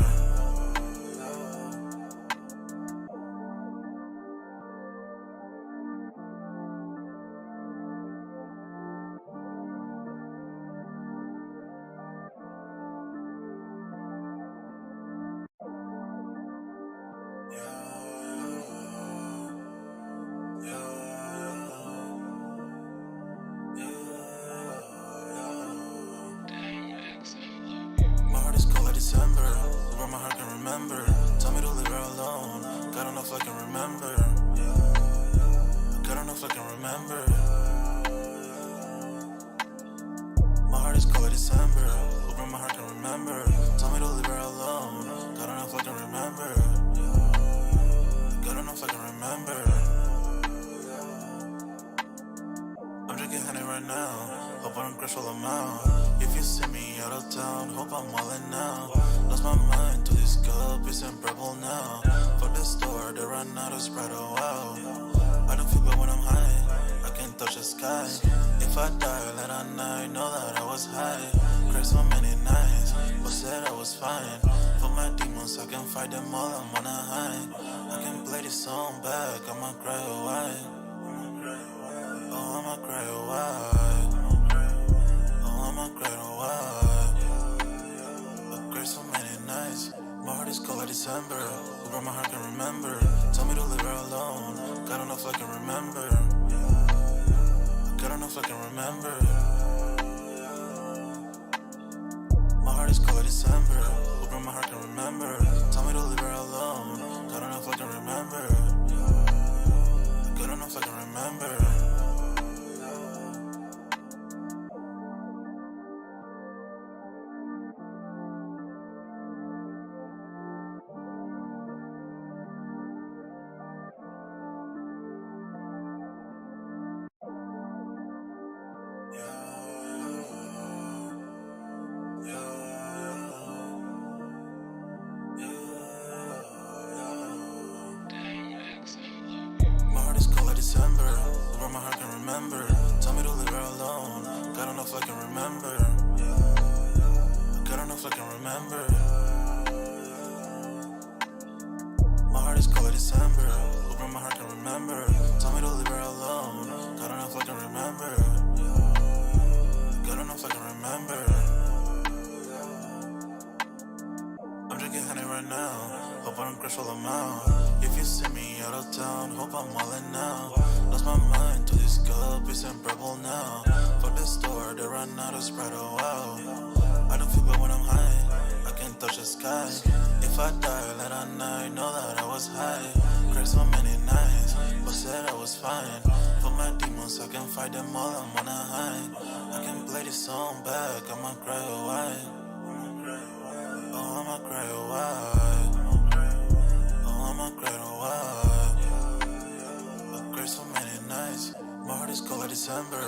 My heart is cold like December. Where my heart can remember. Tell me to leave her alone. God don't know if I can remember. God don't know if I can remember. My heart is cold like December. Where my heart can remember. Tell me to leave her alone. God don't know if I can remember. God don't know if I can remember. I'm drinking honey right now. Hope I don't crash while I'm out. If you see me out of town, hope I'm wildin' now. Lost my mind to this cup, it's unbearable now. Fuck the store, they run out of Sprite, oh wow. I don't feel bad when I'm high, I can't touch the sky. If I die late at night, know that I was high. Cried so many nights, but said I was fine. For my demons, I can fight them all, I'm on a high. I can play this song back, I'ma cry or why. Oh, I'ma cry or why. Oh, I'ma cry or why. I cried so many nights. My heart is cold like December. Where my heart can remember. Tell me to leave her alone. God don't know if I can remember. God don't know if I can remember. My heart is cold like December. Where my heart can remember. Tell me to leave her alone. God don't know if I can remember. God don't know if I can remember. My heart is cold like December. Where my heart can remember. Tell me to leave her alone. God don't know if I can remember. God don't know if I can remember. My heart is cold like December. Where my heart can remember. Tell me to leave her alone. God don't know if I can remember. God don't know if I can remember. I'm drinking honey right now. Hope I don't crash while I'm out. If you see me out of town, hope I'm wildin' now. Lost my mind to this cup, it's unbearable now. Fuck the store, they run out of Sprite, oh wow. I don't feel bad when I'm high, I can't touch the sky. If I die late at night, know that I was high. Cried so many nights, but said I was fine. For my demons, I can fight them all, I'm on a high. I can play this song back, I'ma cry or why. Oh, I'ma cry or why. Oh, I'ma cry or why. I cried so many nights. My heart is cold like December.